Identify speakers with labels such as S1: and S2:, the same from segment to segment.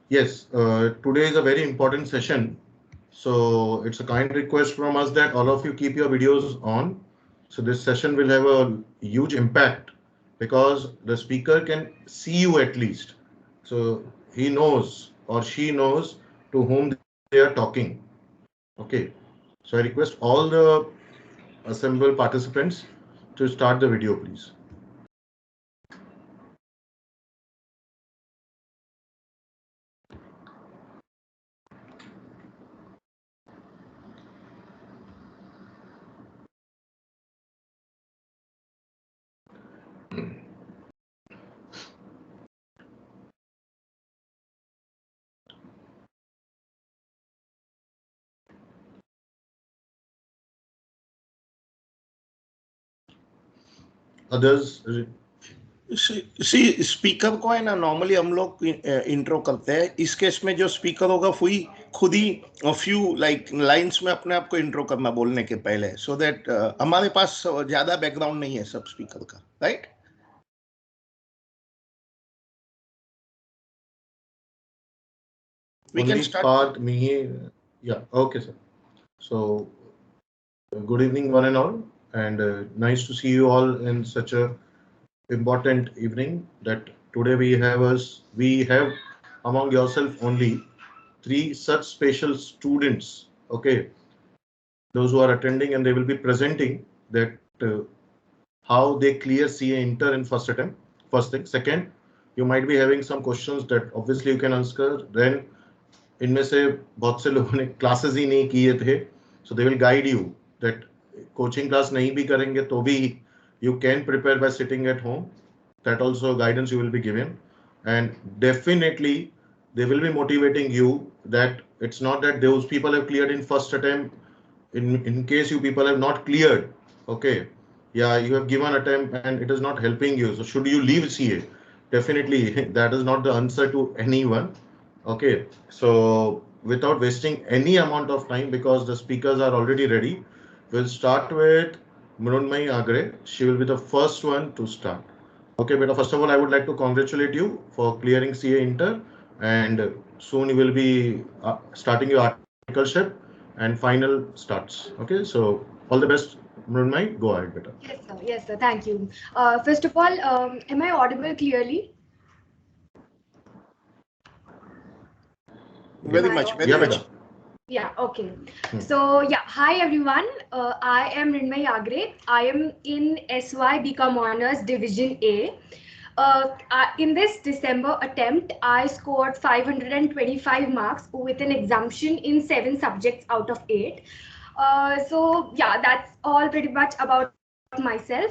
S1: Yes, today is a very important session. So it's a kind request from us that all of you keep your videos on. So this session will have a huge impact because the speaker can see you at least. So he knows or she knows to whom they are talking. Okay. So I request all the assembled participants to start the video, please. Others,
S2: see speaker को है ना normally हम लोग intro करते हैं. इस case में जो स्पीकर होगा वही खुद ही फ्यू लाइंस में अपने आप को इंट्रो करना बोलने के पहले, सो दैट हमारे पास ज्यादा बैकग्राउंड नहीं है सब स्पीकर का, right? We can start.
S1: part me. Yeah, okay, sir. So good evening, one and all, and nice to see you all in such a important evening. That today we have among yourself only three such special students. Okay, those who are attending and they will be presenting that how they clear CA Inter in first attempt. First thing. Second, you might be having some questions that obviously you can answer. Then इनमें से बहुत से लोगों ने classes ही नहीं किए थे, so they will guide you that coaching class नहीं भी करेंगे तो भी you can prepare by sitting at home. That also guidance you will be given, and definitely they will be motivating you that it's not that those people have cleared in first attempt. In case you people have not cleared, okay, yeah, you have given attempt and it is not helping you, so should you leave CA? Definitely that is not the answer to anyone. Okay, so without wasting any amount of time, because the speakers are already ready, we'll start with Mrunmayee Agre. She will be the first one to start. Okay, but first of all, I would like to congratulate you for clearing CA Inter, and soon you will be starting your articleship and final starts. Okay, so all the best, Mrunmayee. Go ahead, beta.
S3: Yes, sir. Yes, sir. Thank you. First of all, am I audible clearly?
S2: Very much.
S3: Yeah, okay. So yeah, hi everyone. I am Mrunmayee Agre. I am in SY BCom Hons Division A. In this December attempt, I scored 525 marks with an exemption in 7 subjects out of 8. So yeah, that's all pretty much about myself.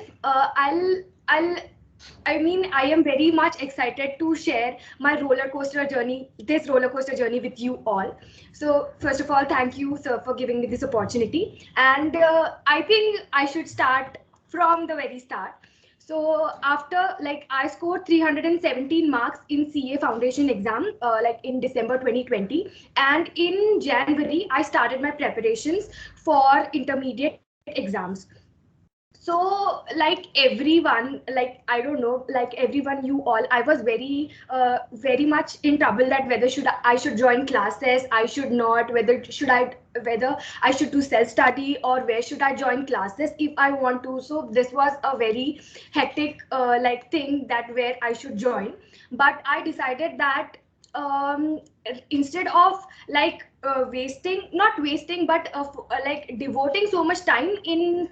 S3: I mean, I am very much excited to share my this roller coaster journey with you all. So first of all, thank you, sir, for giving me this opportunity. And I think I should start from the very start. So after, I scored 317 marks in CA foundation exam, in December 2020. And in January, I started my preparations for intermediate exams. So like everyone, like I don't know, like everyone, you all, I was very much in trouble that whether I should join classes, I should not, whether I should do self study, or where should I join classes if I want to. So this was a very hectic like thing, that where I should join. But I decided that um instead of like not wasting, but like devoting so much time in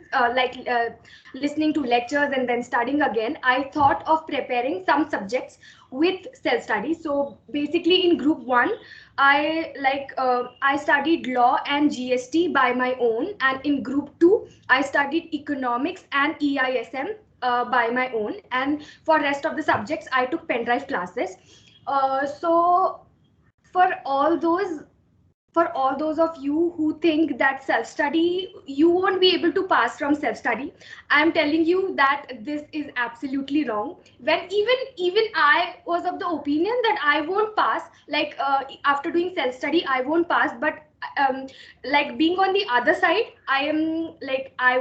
S3: listening to lectures and then studying again, I thought of preparing some subjects with self study. So basically in group 1, I studied law and GST by my own, and in group 2 I studied economics and EISM by my own, and for rest of the subjects I took Pendrive classes. So for all those of you who think that self study, you won't be able to pass from self study, I'm telling you that this is absolutely wrong. When even I was of the opinion that I won't pass, like after doing self study I won't pass. But like being on the other side, I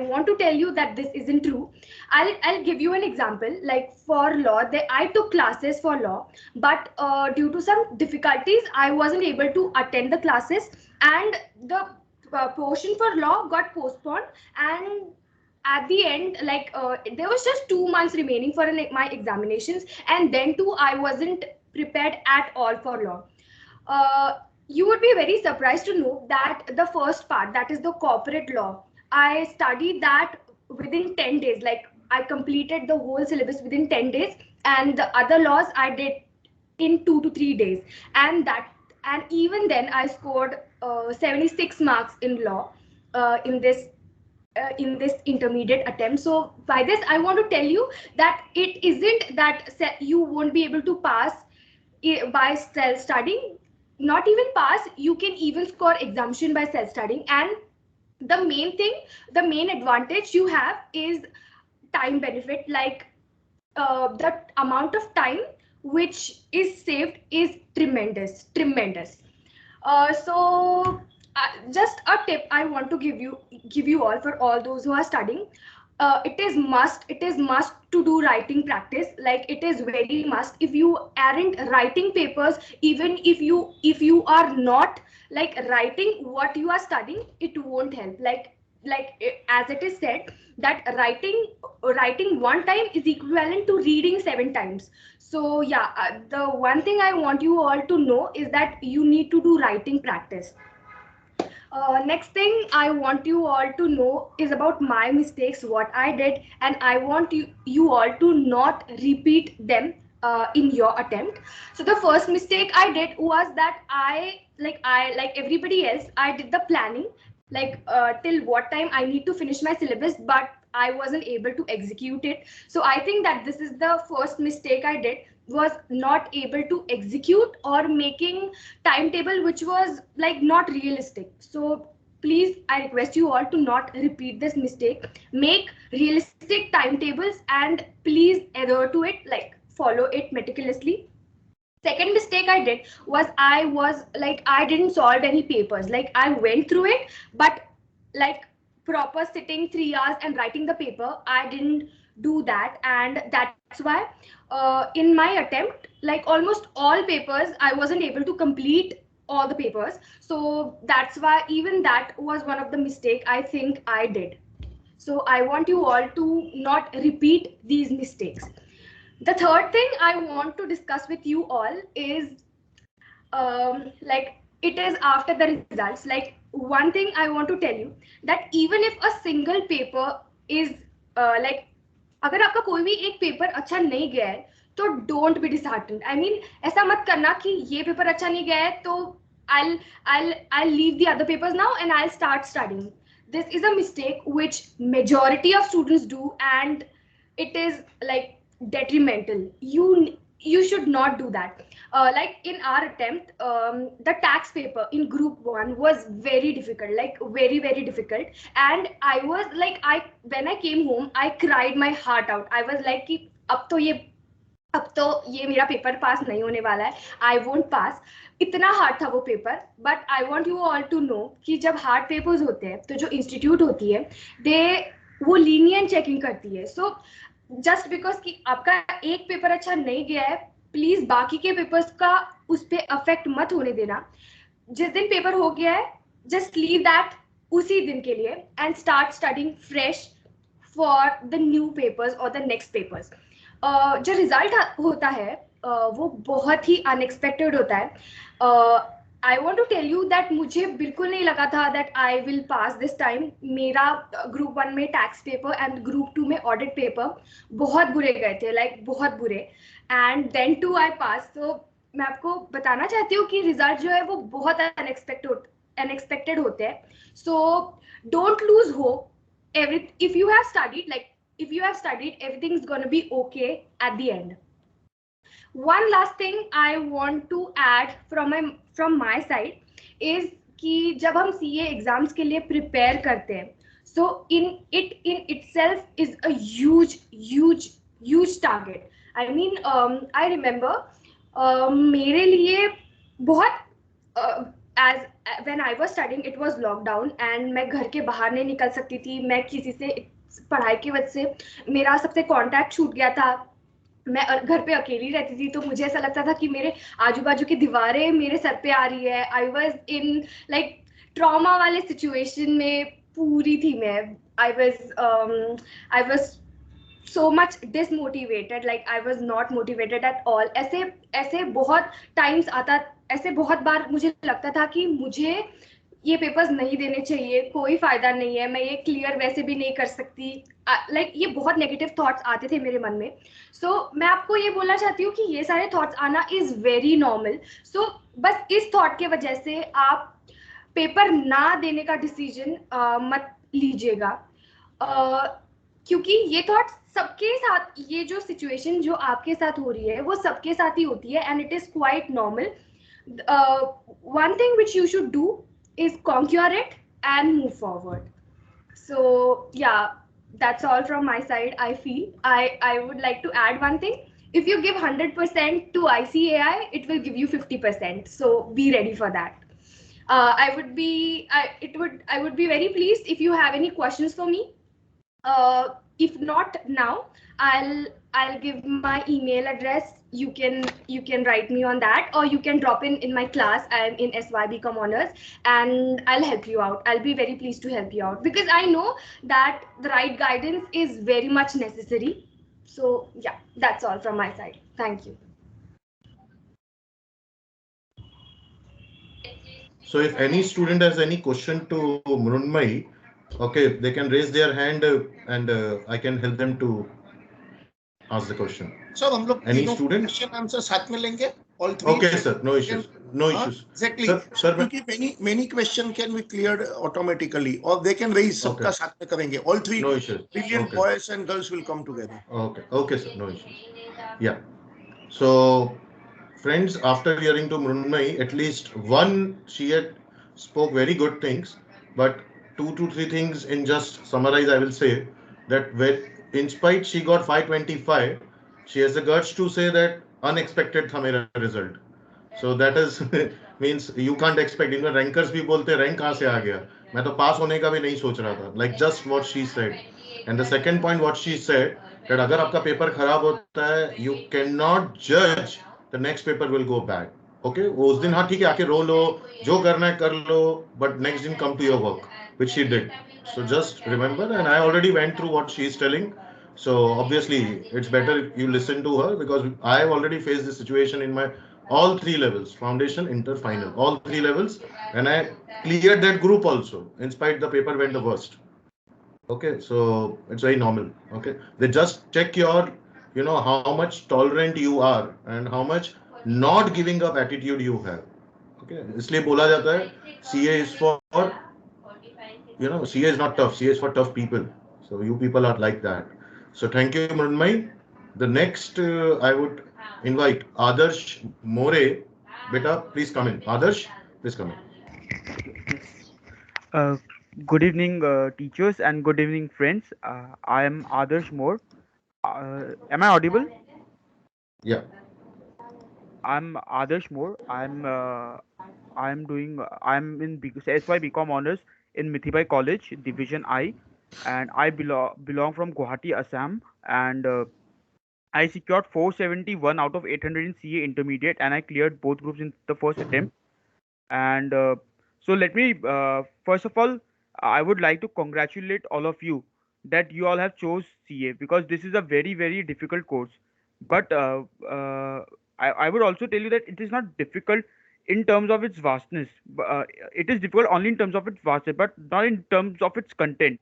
S3: want to tell you that this isn't true. I'll give you an example. Like for law, I took classes for law, but due to some difficulties I wasn't able to attend the classes, and the portion for law got postponed. And at the end, there was just 2 months remaining for my examinations, and then too I wasn't prepared at all for law. You would be very surprised to know that the first part, that is the corporate law, I studied that within 10 days. Like I completed the whole syllabus within 10 days, and the other laws I did in 2 to 3 days. And even then I scored 76 marks in law in this intermediate attempt. So by this I want to tell you that it isn't that you won't be able to pass by self studying. Not even pass, you can even score exemption by self studying. And the main thing, the main advantage you have is time benefit. Like the amount of time which is saved is tremendous. Just a tip I want to give you all, for all those who are studying. It is must to do writing practice. Like it is very must. If you aren't writing papers, even if you are not like writing what you are studying, it won't help. As it is said that writing one time is equivalent to reading 7 times. So yeah, the one thing I want you all to know is that you need to do writing practice. Next thing I want you all to know is about my mistakes, what I did, and I want you all to not repeat them in your attempt. So the first mistake I did was that I like everybody else, I did the planning, like till what time I need to finish my syllabus, but I wasn't able to execute it. So I think that this is the first mistake I did, was not able to execute or making timetable which was like not realistic. So please, I request you all to not repeat this mistake. Make realistic timetables and please adhere to it, like follow it meticulously. Second mistake I did was I didn't solve any papers. Like I went through it, but like proper sitting 3 hours and writing the paper, I didn't do that. And that's why in my attempt, like almost all papers, I wasn't able to complete all the papers. So that's why even that was one of the mistake I think I did. So I want you all to not repeat these mistakes. The third thing I want to discuss with you all is like it is after the results. Like one thing I want to tell you, that even if a single paper is like अगर आपका कोई भी एक paper अच्छा नहीं गया है तो don't be disheartened. I mean ऐसा मत करना कि ये पेपर अच्छा नहीं गया है तो I'll leave the other papers now and I'll start studying. This is a mistake which majority of students do, and it is like detrimental. You should not do that. Like in our attempt, the tax paper in group 1 was very difficult, like very difficult. And I was like, when I came home, I cried my heart out. I was like कि अब तो ये मेरा paper pass नहीं होने वाला है, I won't pass. इतना हार्ड था वो पेपर. But I want you all to know कि जब हार्ड पेपर्स होते हैं तो जो इंस्टीट्यूट होती है, वो लीनियंट चेकिंग करती है. सो जस्ट बिकॉज कि आपका एक पेपर अच्छा नहीं गया है, प्लीज बाकी के पेपर्स का उस पर अफेक्ट मत होने देना. जिस दिन पेपर हो गया है, जस्ट लीव दैट उसी दिन के लिए and start studying fresh for the new papers और द नेक्स्ट पेपर्स. जो रिजल्ट होता है वो बहुत ही अनएक्सपेक्टेड होता है. I want to tell you that मुझे बिल्कुल नहीं लगा था that I will pass this time. मेरा ग्रुप 1 में टैक्स पेपर एंड ग्रुप 2 में ऑडिट पेपर बहुत बुरे गए थे, लाइक बहुत बुरे. एंड देन टू आई पास. तो मैं आपको बताना चाहती हूँ कि रिजल्ट जो है वो बहुत अनएक्सपेक्टेड होते हैं. So don't lose hope. If you have studied, like if you have studied, everything's gonna be okay at the end. One last thing I want to add from my side is कि जब हम CA exams के लिए prepare करते हैं, so in itself is a huge target. I mean, I remember मेरे लिए बहुत as when I was studying, it was lockdown and मैं घर के बाहर नहीं निकल सकती थी. मैं किसी से पढ़ाई की वजह से मेरा सबसे कांटेक्ट छूट गया था. मैं घर पे अकेली रहती थी, तो मुझे ऐसा लगता था कि मेरे आजू बाजू की दीवारें मेरे सर पे आ रही है. I was in like trauma वाले सिचुएशन में पूरी थी मैं. I was so much dismotivated, like I was not motivated at all. ऐसे बहुत टाइम्स ऐसे बहुत बार मुझे लगता था कि मुझे ये पेपर्स नहीं देने चाहिए, कोई फायदा नहीं है, मैं ये क्लियर वैसे भी नहीं कर सकती. लाइक ये बहुत नेगेटिव थॉट्स आते थे मेरे मन में. सो मैं आपको ये बोलना चाहती हूँ कि ये सारे थॉट्स आना इज वेरी नॉर्मल. सो बस इस थॉट के वजह से आप पेपर ना देने का डिसीजन मत लीजिएगा. क्योंकि ये थॉट्स सबके साथ, ये जो सिचुएशन जो आपके साथ हो रही है वो सबके साथ ही होती है and it is quite normal. one thing which you should do is conquer it and move forward. So yeah, that's all from my side. I feel I would like to add one thing. If you give 100% to ICAI, it will give you 50%. So be ready for that. I would be very pleased if you have any questions for me. If not now, I'll give my email address. You can write me on that, or you can drop in my class. I'm in SY BCom Honors, and I'll help you out. I'll be very pleased to help you out because I know that the right guidance is very much necessary. So yeah, that's all from my side. Thank you.
S1: So if any student has any question to Mrunmai, okay, they can raise their hand and I can help them to ask the question.
S2: Sir हम लोग
S1: Any student?
S2: Question answer साथ में लेंगे, all three.
S1: Okay sir, no issues, no issues.
S2: Exactly.
S1: Sir,
S2: क्योंकि many question can be cleared automatically, or they can raise. सबका साथ में करेंगे. All three.
S1: No issues.
S2: Brilliant boys and girls will come together.
S1: Okay sir, no issues. Yeah. So friends, after hearing to Mrunmai, at least one, she had spoke very good things, but 2 to 3 things in just summarize, I will say that when in spite she got 525, she has the guts to say that unexpected tha mera result. So that is means you can't expect. Even rankers भी बोलते rank कहाँ से आ गया, मैं तो पास होने का भी नहीं सोच रहा था. Like just what she said. And the second point what she said, that अगर आपका पेपर खराब होता है, you cannot judge the next paper will go bad. Okay, वो उस दिन हाँ ठीक है आके रो लो, जो करना है कर लो, but next दिन come to your work, which she did. So just remember, and I already went through what she is telling. So obviously it's better you listen to her because I have already faced this situation in my all 3 levels, foundation, inter, final, all 3 levels, and I cleared that group also in spite the paper went the worst. Okay, so it's very normal. Okay, they just check your, you know, how much tolerant you are and how much not giving up attitude you have. Okay, इसलिए बोला जाता है CA is for, you know, CA is not tough, CA is for tough people. So you people are like that. So thank you, Mrunmai. The next I would invite Adarsh More. Beta, please come in. Adarsh, please come in.
S4: Good evening, teachers, and good evening, friends. I am Adarsh More. Am I audible?
S1: Yeah.
S4: I'm Adarsh More. I'm in SY BCom Honors in Mithibai College, Division I. and I belong from Guwahati, Assam, and I secured 471 out of 800 in CA intermediate, and I cleared both groups in the first attempt. And so let me first of all, I would like to congratulate all of you that you all have chose CA, because this is a very difficult course. But I would also tell you that it is not difficult in terms of its vastness. It is difficult only in terms of its vastness, but not in terms of its content.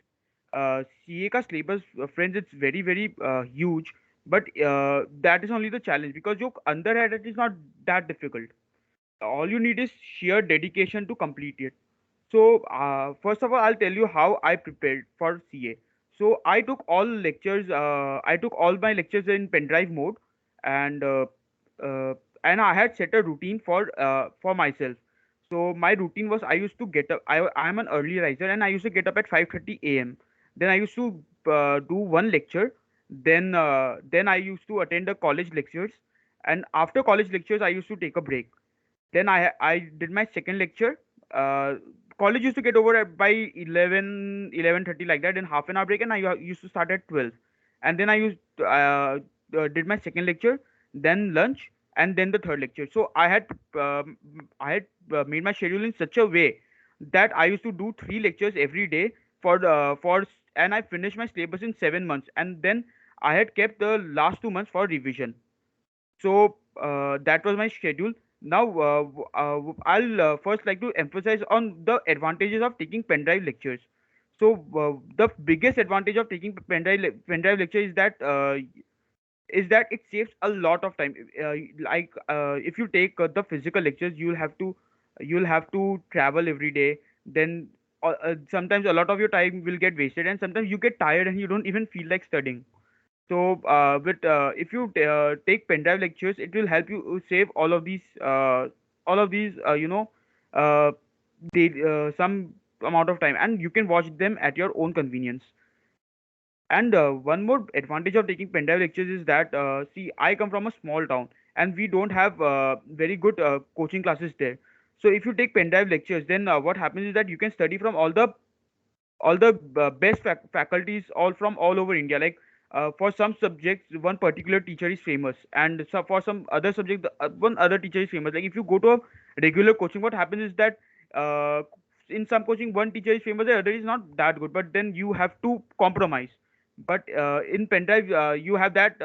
S4: CA का syllabus, friends, it's very huge, but that is only the challenge, because जो अंदर है, that is not that difficult. All you need is sheer dedication to complete it. So, first of all, I'll tell you how I prepared for CA. So, I took all lectures. I took all my lectures in Pendrive mode, and uh, and I had set a routine for myself. So, my routine was, I used to get up. I'm an early riser, and I used to get up at 5:30 a.m. Then I used to do one lecture. Then I used to attend the college lectures, and after college lectures, I used to take a break. Then I did my second lecture. Uh, College used to get over by 11:30 like that, in half an hour break, and I used to start at 12. And then I did my second lecture, then lunch, and then the third lecture. So I had made my schedule in such a way that I used to do three lectures every day and I finished my syllabus in 7 months, and then I had kept the last 2 months for revision. So that was my schedule. Now I'll first like to emphasize on the advantages of taking pendrive lectures. So the biggest advantage of taking pendrive lecture is that it saves a lot of time. If you take the physical lectures, you'll have to travel every day. Then sometimes a lot of your time will get wasted, and sometimes you get tired and you don't even feel like studying. So, if you take pendrive lectures, it will help you save all of these, uh, some amount of time, and you can watch them at your own convenience. And one more advantage of taking pendrive lectures is that, see, I come from a small town, and we don't have very good coaching classes there. So, if you take pendrive lectures, then what happens is that you can study from all the best faculties all from all over India. Like for some subjects, one particular teacher is famous, and so for some other subject, one other teacher is famous. Like if you go to a regular coaching, what happens is that in some coaching, one teacher is famous, the other is not that good. But then you have to compromise. But in pendrive, you have that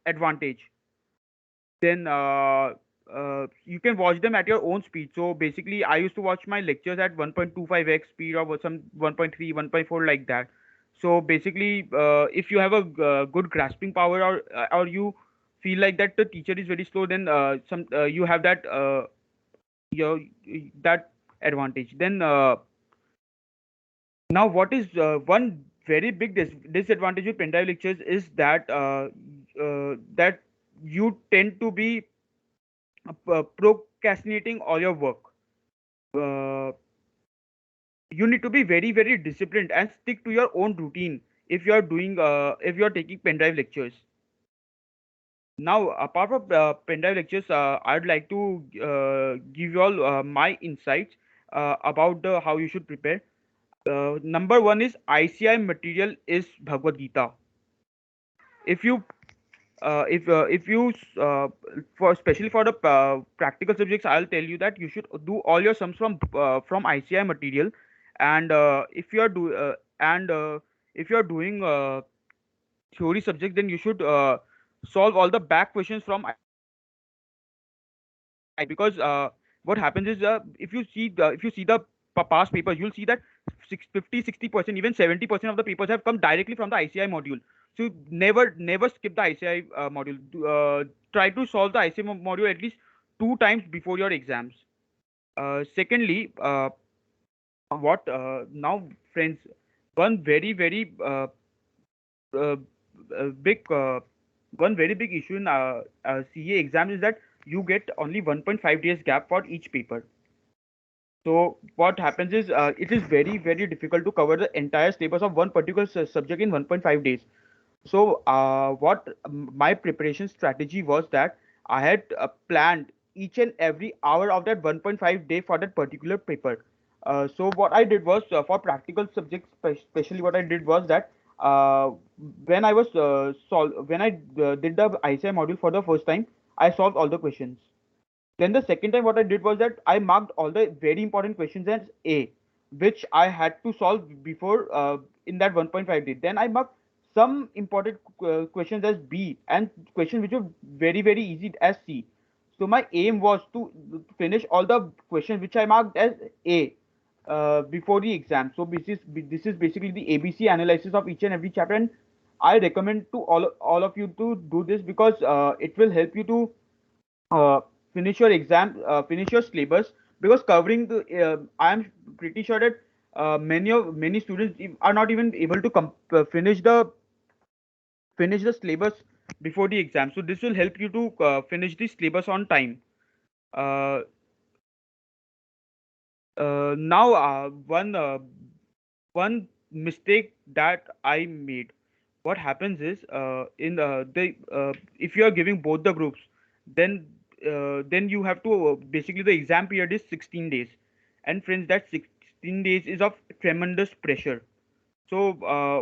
S4: advantage. Then you can watch them at your own speed. So basically, I used to watch my lectures at 1.25x speed, or some 1.3, 1.4, like that. So basically, if you have a good grasping power, or you feel like that the teacher is very slow, then some you have your that advantage. Then now, what is one very big disadvantage with pendrive lectures is that you tend to be procrastinating all your work. Uh, you need to be very disciplined and stick to your own routine if you are taking pendrive lectures. Now, apart from pendrive lectures, I'd like to give you all my insights about how you should prepare. Number one is ICI material is Bhagavad Gita. If you if you for especially for the practical subjects, I'll tell you that you should do all your sums from ICI material. And if you are doing theory subject, then you should solve all the back questions from ICI material, because what happens is, if you see the past papers, you'll see that 50-60%, even 70% of the papers have come directly from the ICI module. So never skip the ICI module. Try to solve the ICI module at least 2 times before your exams. Secondly, what now, friends, one very uh, big one very big issue in CA exams is that you get only 1.5 days gap for each paper. So what happens is, it is very difficult to cover the entire syllabus of one particular subject in 1.5 days. So what my preparation strategy was that I had planned each and every hour of that 1.5 day for that particular paper. So what I did was for practical subjects, especially what I did was that when I was when I did the ICI module for the first time, I solved all the questions. Then the second time what I did was that I marked all the very important questions as A, which I had to solve before in that 1.5 day. Then I marked some important questions as B and questions which were very easy as C. So my aim was to finish all the questions which I marked as A before the exam. So this is basically the ABC analysis of each and every chapter, and I recommend to all of you to do this because it will help you to uh, finish your exam, finish your syllabus. Because covering the, I am pretty sure that many students are not even able to finish the syllabus before the exam. So this will help you to finish the syllabus on time. Uh, Now, one mistake that I made. What happens is in the if you are giving both the groups, then you have to basically the exam period is 16 days, and friends, that 16 days is of tremendous pressure. So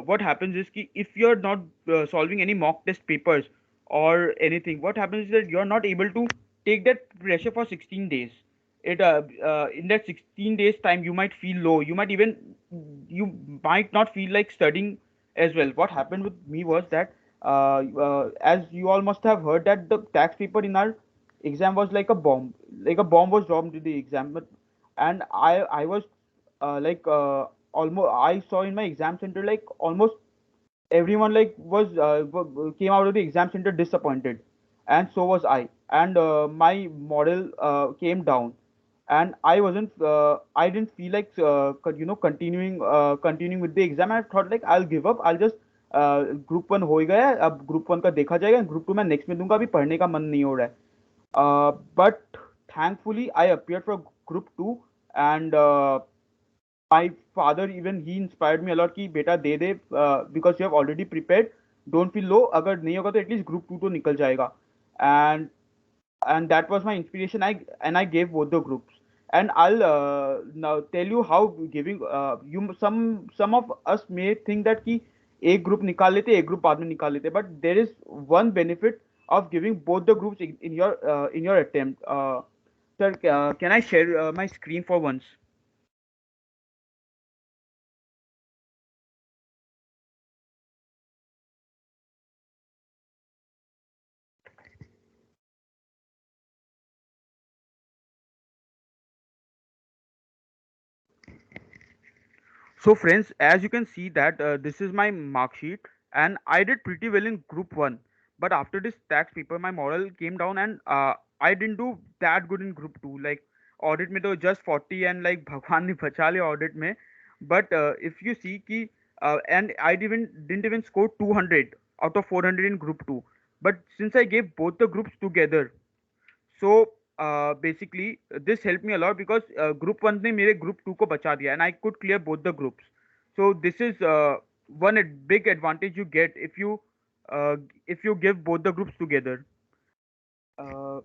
S4: what happens is ki if you're not solving any mock test papers or anything, what happens is that you're not able to take that pressure for 16 days. In that 16 days time, you might feel low. You might not feel like studying as well. What happened with me was that as you all must have heard that the tax paper in our exam was like a bomb was dropped in the exam. And I was almost I saw in my exam center like almost everyone like was came out of the exam center disappointed, and so was I. And my model came down, and I didn't feel like continuing with the exam. I thought like I'll give up. I'll just group one हो ही गया है, अब group one का देखा जाएगा, group to मैं next में दूंगा, अभी पढ़ने का मन नहीं हो रहा है. But thankfully I appeared for group 2, and my father even he inspired me a lot कि बेटा दे दे, because you have already prepared, don't feel low, अगर नहीं होगा तो at least group 2 तो निकल जाएगा. And that was my inspiration. I gave both the groups, and I'll now tell you how giving you some of us may think that कि एक group निकाल लेते, एक group बाद में निकाल लेते, but there is one benefit of giving both the groups in your attempt. Sir, can I share my screen for once? So friends, as you can see that this is my mark sheet, and I did pretty well in group 1. But after this tax paper, my moral came down, and I didn't do that good in group 2. Like audit mein to just 40, and like Bhagwan ne bacha liya audit mein. But if you see ki and I didn't even score 200 out of 400 in group 2. But since I gave both the groups together, so basically this helped me a lot because group 1 ने मेरे group 2 को बचा दिया, and I could clear both the groups. So this is one big advantage you get if you give both the groups together. Uh,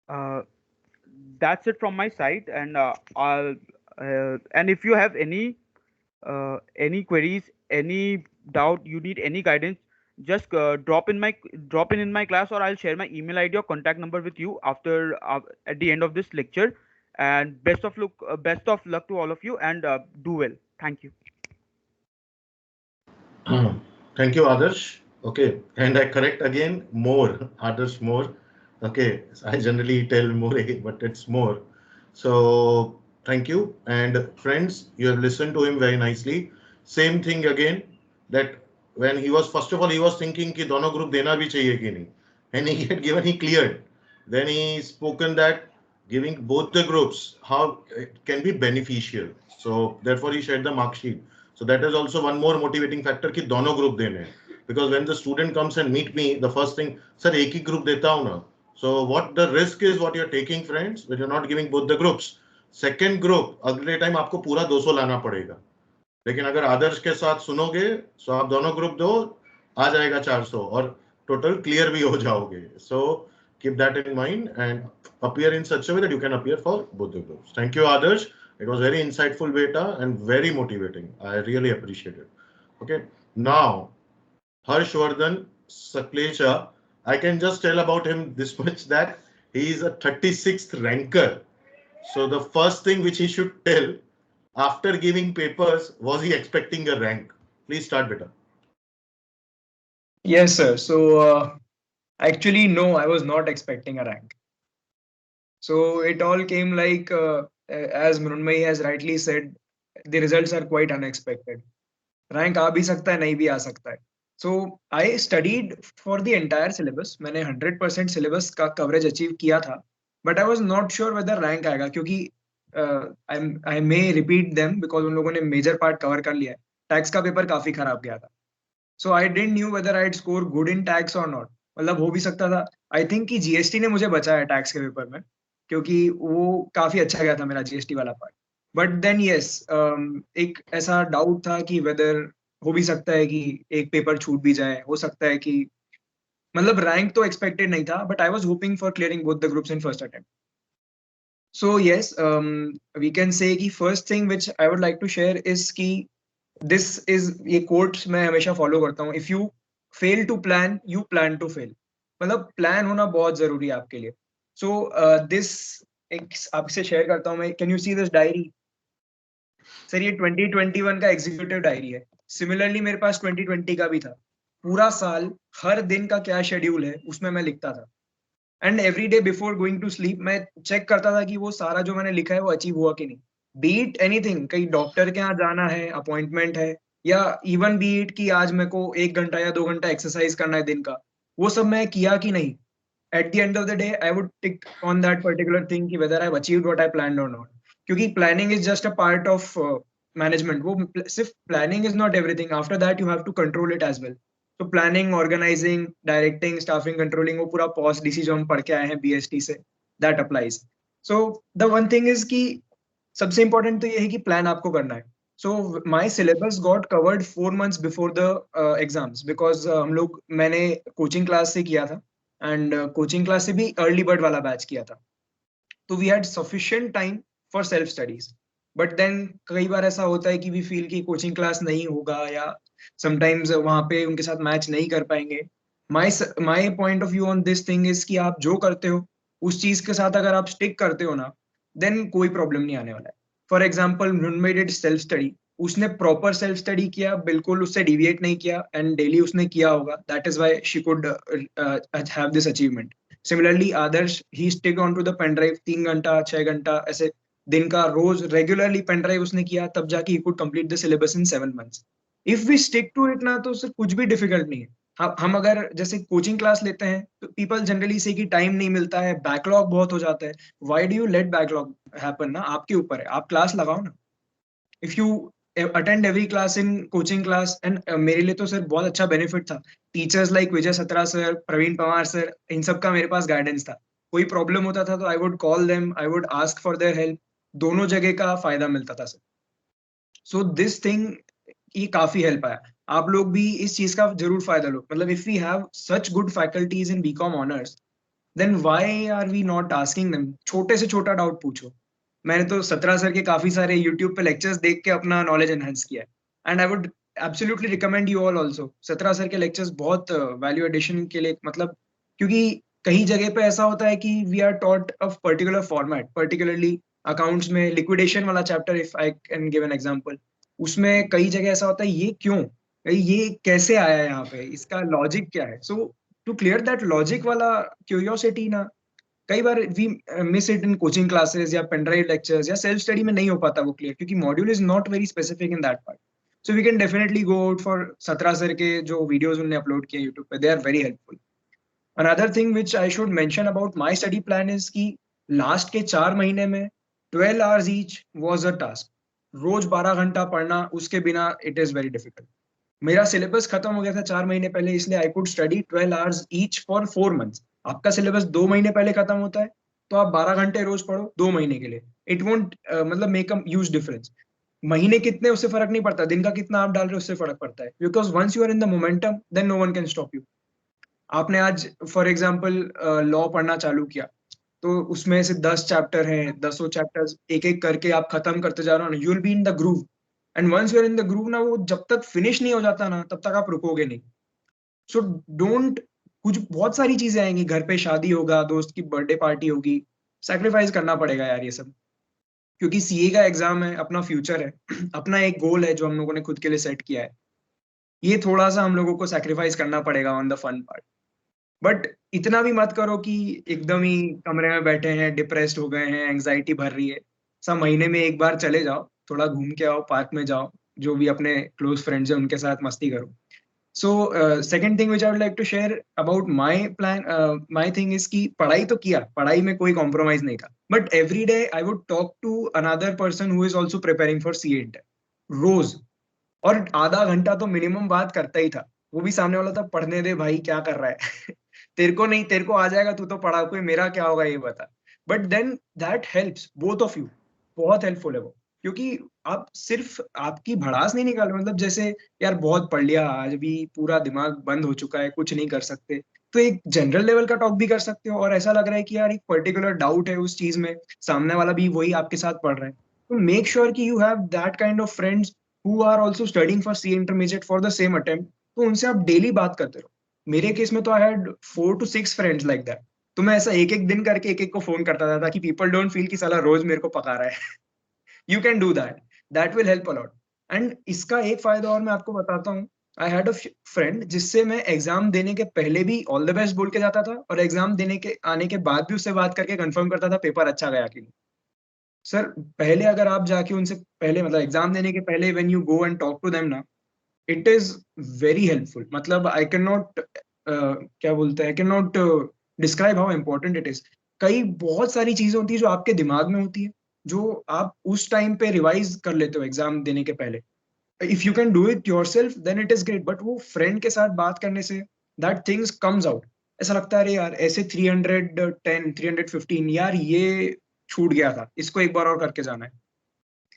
S4: uh, that's it from my side, and and if you have any queries, any doubt, you need any guidance, just drop in my class, or I'll share my email ID or contact number with you after at the end of this lecture. And best of luck to all of you, and do well. Thank you.
S1: Thank you, Adarsh. Okay, and I correct again, more, Adarsh, more. Okay, I generally tell more, but it's more. So thank you. And friends, you have listened to him very nicely. Same thing again, that when he was, first of all, he was thinking कि दोनों group देना भी चाहिए कि नहीं. And he had given, he cleared. Then he spoken that giving both the groups, how it can be beneficial. So therefore he shared the mark sheet. So that is also one more motivating factor कि दोनों group देने. Because when the student comes and meet me, the first thing, sir एक ही group देता हूँ ना. So what the risk is, what you're taking, friends, when you're not giving both the groups. Second group, अगले time आपको पूरा 200 लाना पड़ेगा. लेकिन अगर आदर्श के साथ सुनोगे, so आप दोनों ग्रुप दो, आ जाएगा 400 और टोटल क्लियर भी हो जाओगे. So keep that in mind and appear in such a way that you can appear for both the groups. Thank you, Adarsh. It was very insightful beta and very motivating. I really appreciate it. Okay, now Harshvardhan Saklecha, I can just tell about him this much that he is a 36th ranker. So the first thing which he should tell after giving papers, was he expecting a rank? Please start, beta.
S5: Yes, sir. So actually, no, I was not expecting a rank. So it all came like, as Mrunmayee has rightly said, the results are quite unexpected. Rank आ भी सकता है, नहीं भी आ सकता है. So I studied for the entire syllabus. मैंने 100% syllabus का coverage achieve किया था. But I was not sure whether rank आएगा क्योंकि I may repeat them because उन लोगों ने major part cover कर लिया है. Tax का पेपर काफी खराब गया था. So I didn't knew whether I'd score good in tax or not. मतलब हो भी सकता था. I think कि GST ने मुझे बचाया टैक्स के पेपर में क्योंकि वो काफी अच्छा गया था मेरा GST वाला पार्ट. बट देन यस, एक ऐसा डाउट था कि वेदर हो भी सकता है कि एक पेपर छूट भी जाए, हो सकता है कि मतलब रैंक तो एक्सपेक्टेड नहीं था, but I was hoping for clearing both the groups in first attempt. So yes, we can say कि first thing which I would like to share is कि दिस इज, ये कोट्स मैं हमेशा follow करता हूँ. If you fail to plan, you plan to fail. मतलब plan होना बहुत जरूरी है आपके लिए. सो दिस एक आपसे शेयर करता हूँ मैं. Can you see this diary? Sir ये 2021 का एग्जीक्यूटिव डायरी है. सिमिलरली मेरे पास 2020 का भी था. पूरा साल हर दिन का क्या शेड्यूल है उसमें मैं लिखता था. And every day before going to sleep मैं चेक करता था कि वो सारा जो मैंने लिखा है वो अचीव हुआ कि नहीं. बीट एनीथिंग, कहीं डॉक्टर के यहाँ जाना है, अपॉइंटमेंट है, या इवन बीट कि आज मेरे को 1 घंटा या 2 घंटा एक्सरसाइज करना है दिन का, वो सब मैं किया कि नहीं. At the end of the day I would tick on that particular thing कि whether I have achieved what I planned और नॉट. क्योंकि planning is just a part of management. वो सिर्फ planning is not everything. After that you have to control it as well. तो planning, organising, directing, staffing, controlling, वो पूरा POS DC जो हम पढ़ के आए हैं बीएसटी से, that applies. So the one thing is कि सबसे इंपॉर्टेंट तो ये है कि प्लान आपको करना है. So my syllabus got covered 4 months before the exams because हम लोग, मैंने कोचिंग क्लास से किया था एंड कोचिंग क्लास से भी अर्ली बर्ड वाला बैच किया था. तो we had sufficient time for self studies. But then कई बार ऐसा होता है कि वी फील कि कोचिंग क्लास नहीं होगा या समटाइम्स वहां पे उनके साथ मैच नहीं कर पाएंगे. My point of view on this thing is कि आप जो करते हो उस चीज के साथ अगर आप स्टिक करते हो ना, देन कोई प्रॉब्लम नहीं आने वाला है. For example Mrinmayi did self study. उसने प्रॉपर सेल्फ स्टडी किया, बिल्कुल उससे डिविएट नहीं किया, एंड डेली उसने किया होगा. That is why she could have this achievement. Similarly Aadarsh, he stick on to the pen drive. 3 घंटा 6 घंटा ऐसे दिन का रोज रेगुलरली पेनड्राइव उसने किया, तब जाके ही could complete the syllabus in 7 months. If we stick to it ना, तो उससे कुछ भी डिफिकल्ट नहीं है. हम अगर जैसे कोचिंग क्लास लेते हैं तो पीपल जनरली से कि टाइम नहीं मिलता है, बैकलॉग बहुत हो जाता है. Why do you let backlog happen? ना आपके ऊपर है, आप क्लास लगाओ ना. If you attend every class in coaching class, and मेरे लिए तो सर बहुत अच्छा बेनिफिट था. टीचर्स लाइक विजय सत्रा सर, प्रवीण पवार सर, इन सब का मेरे पास गाइडेंस था. कोई प्रॉब्लम होता था तो I would call them, I would ask for their help. दोनों जगह का फायदा मिलता था सर. सो दिस थिंग, ये काफी हेल्प आया. आप लोग भी इस चीज का जरूर फायदा लो. मतलब if we have such good faculties in BCom honours, then why are we not asking them? छोटे से छोटा डाउट पूछो. मैंने तो 17 सर के काफी सारे यूट्यूब पे लेक्चर्स देख के अपना नॉलेज एनहांस किया है. And I would absolutely recommend you all also. 17 sir के लेक्चर्स बहुत वैल्यू एडिशन के लिए, मतलब क्योंकि कई जगह पे ऐसा होता है कि we are taught of particular format, particularly accounts में लिक्विडेशन वाला chapter, if I can give an example, उसमें कई जगह ऐसा होता है ये क्यों, ये कैसे आया यहाँ पे, इसका लॉजिक क्या है. So to clear that logic वाला क्यूरियोसिटी ना, कई बार we miss it in coaching classes या पेनड्राइव लेक्चर्स या सेल्फ स्टडी में नहीं हो पाता वो क्लियर, क्योंकि module is not very specific in that part. So we can definitely go out for 17 sir के जो वीडियोस उन्होंने अपलोड किए यूट्यूब पे, they are very helpful. Another thing which I should mention about my study plan is कि last के 4 महीने में 12 hours each was a task. रोज 12 घंटा पढ़ना, उसके बिना इट इज वेरी डिफिकल्ट. मेरा सिलेबस खत्म हो गया था 4 महीने पहले, इसलिए I could study 12 hours each for 4 months. आपका सिलेबस 2 महीने पहले खत्म होता है तो आप 12 घंटे रोज पढ़ो 2 महीने के लिए. इट वोंट मतलब मेक अ ह्यूज डिफरेंस. महीने कितने उससे फर्क नहीं पड़ता, दिन का कितना आप डाल रहे हो उससे फर्क पड़ता है. Because once you are in the momentum, then no one can stop you. आपने आज फॉर एग्जांपल लॉ पढ़ना चालू किया, तो उसमें से 10 चैप्टर हैं, 10 चैप्टर्स एक एक करके आप खत्म करते जा रहे हो ना, you will be in the groove, and once you are in the groove ना, वो जब तक फिनिश नहीं हो जाता ना तब तक आप रुकोगे नहीं। सो डोंट, कुछ बहुत सारी चीजें आएंगी, घर पे शादी होगा, दोस्त की बर्थडे पार्टी होगी, सैक्रिफाइस करना पड़ेगा यार ये सब, क्योंकि सीए का एग्जाम है, अपना फ्यूचर है, अपना एक गोल है जो हम लोगों ने खुद के लिए सेट किया है, ये थोड़ा सा हम लोगों को सैक्रिफाइस करना पड़ेगा on the fun part. But इतना भी मत करो कि एकदम ही कमरे में बैठे हैं, डिप्रेस्ड हो गए हैं, एंग्जाइटी भर रही है। सब महीने में एक बार चले जाओ, थोड़ा घूम के आओ, पार्क में जाओ, जो भी अपने क्लोज फ्रेंड्स हैं उनके साथ मस्ती करो। So second thing which I would like to share about my plan, my thing is कि पढ़ाई तो किया, पढ़ाई में कोई कॉम्प्रोमाइज नहीं था, but every day I would talk to another person who is also preparing for CA inter, रोज, और आधा घंटा तो मिनिमम बात करता ही था। वो भी सामने वाला था, पढ़ने दे भाई, क्या कर रहा है तेरे को नहीं, तेरे को आ जाएगा, तू तो पढ़ा, कोई मेरा क्या होगा ये बता। But then that helps both of you, बहुत हेल्पफुल है वो, क्योंकि आप सिर्फ आपकी भड़ास नहीं निकाल, मतलब जैसे यार बहुत पढ़ लिया आज भी, पूरा दिमाग बंद हो चुका है, कुछ नहीं कर सकते, तो एक जनरल लेवल का टॉक भी कर सकते हो, और ऐसा लग रहा है कि यार एक पर्टिकुलर डाउट है उस चीज में, सामने वाला भी वही आपके साथ पढ़ रहा है, तो मेक श्योर कि you have that kind of friends who are also studying for C intermediate for the same attempt, तो उनसे आप डेली बात करते रहो। मेरे केस में तो I had 4 to 6 friends like that, तो मैं ऐसा एक एक दिन करके एक एक को फोन करता था ताकि पीपल डोंट फील कि साला रोज मेरे को पका रहा है you can do that, that will help allot. And इसका एक फायदा और मैं आपको बताता हूँ, आई हैड अ फ्रेंड जिससे मैं एग्जाम देने के पहले भी ऑल द बेस्ट बोल के जाता था, और एग्जाम देने के आने के बाद भी उससे बात करके कंफर्म करता था पेपर अच्छा गया कि नहीं। सर पहले अगर आप जाके उनसे पहले, मतलब एग्जाम देने के पहले, when you go and talk to them ना, इट इज वेरी हेल्पफुल, मतलब आई कैन नॉट, क्या बोलते हैं, I can not describe how important it is. कई बहुत सारी चीजें होती है जो आपके दिमाग में होती है, जो आप उस टाइम पे रिवाइज कर लेते हो एग्जाम देने के पहले, if you can do it yourself then it is great, but वो फ्रेंड के साथ बात करने say that things comes out. ऐसा लगता है अरे यार ऐसे 310 315 यार ये छूट गया था, इसको एक बार और करके जाना है।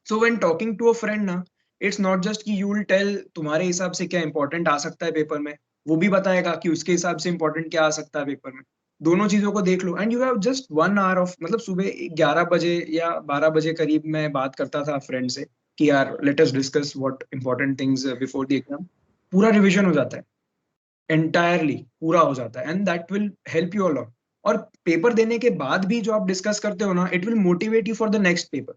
S5: So when talking to a friend ना, इट्स नॉट जस्ट कि यू विल टेल तुम्हारे हिसाब से क्या इंपॉर्टेंट आ सकता है पेपर में, वो भी बताएगा कि उसके हिसाब से इंपॉर्टेंट क्या आ सकता है पेपर में। दोनों चीजों को देख लो, and you have just 1 hour off, मतलब सुबह 11 बजे या 12 बजे करीब मैं बात करता था फ्रेंड से कि यार let us discuss what important things before the exam. पूरा रिविजन हो जाता है, एंटायरली पूरा हो जाता है, and that will help you a lot. और पेपर देने के बाद भी जो आप डिस्कस करते हो ना, it will motivate you for the next paper.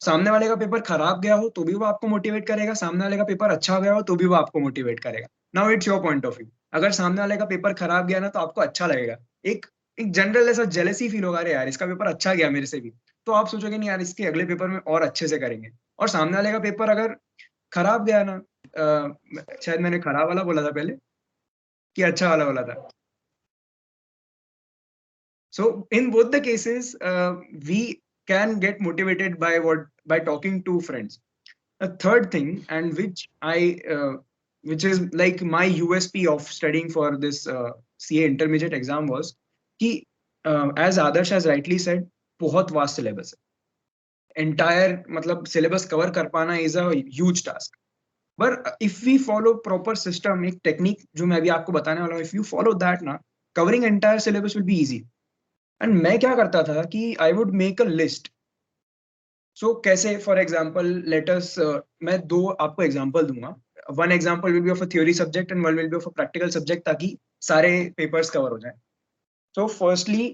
S5: सामने वाले का पेपर खराब गया हो तो भी वो आपको मोटिवेट करेगा, सामने वाले का पेपर अच्छा गया हो तो भी वो आपको मोटिवेट करेगा। Now it's your point of view, अगर सामने वाले का पेपर खराब गया ना तो आपको अच्छा लगेगा, एक एक जनरल ऐसा जेलसी फील होगा, अरे यार इसका पेपर अच्छा गया मेरे से भी, तो आप सोचोगे नहीं यार इसके अगले पेपर में और अच्छे से करेंगे। और सामने वाले का पेपर अगर खराब गया ना, शायद मैंने खराब वाला बोला था पहले कि अच्छा वाला बोला था, so in both the cases we can get motivated by talking to friends. A third thing, and which is like my USP of studying for this CA intermediate exam was कि as Adarsh has rightly said, बहुत vast syllabus है, entire मतलब syllabus cover कर पाना is a huge task, but if we follow proper system, एक technique जो मैं अभी आपको बताने वाला हूँ, if you follow that ना, covering entire syllabus will be easy. And मैं क्या करता था कि I would make a list. So कैसे, फॉर एग्जाम्पल लेटस, मैं दो आपको एग्जाम्पल दूंगा, one example will be of a theory subject and one will be of a practical subject, ताकि सारे पेपर्स कवर हो जाए। So firstly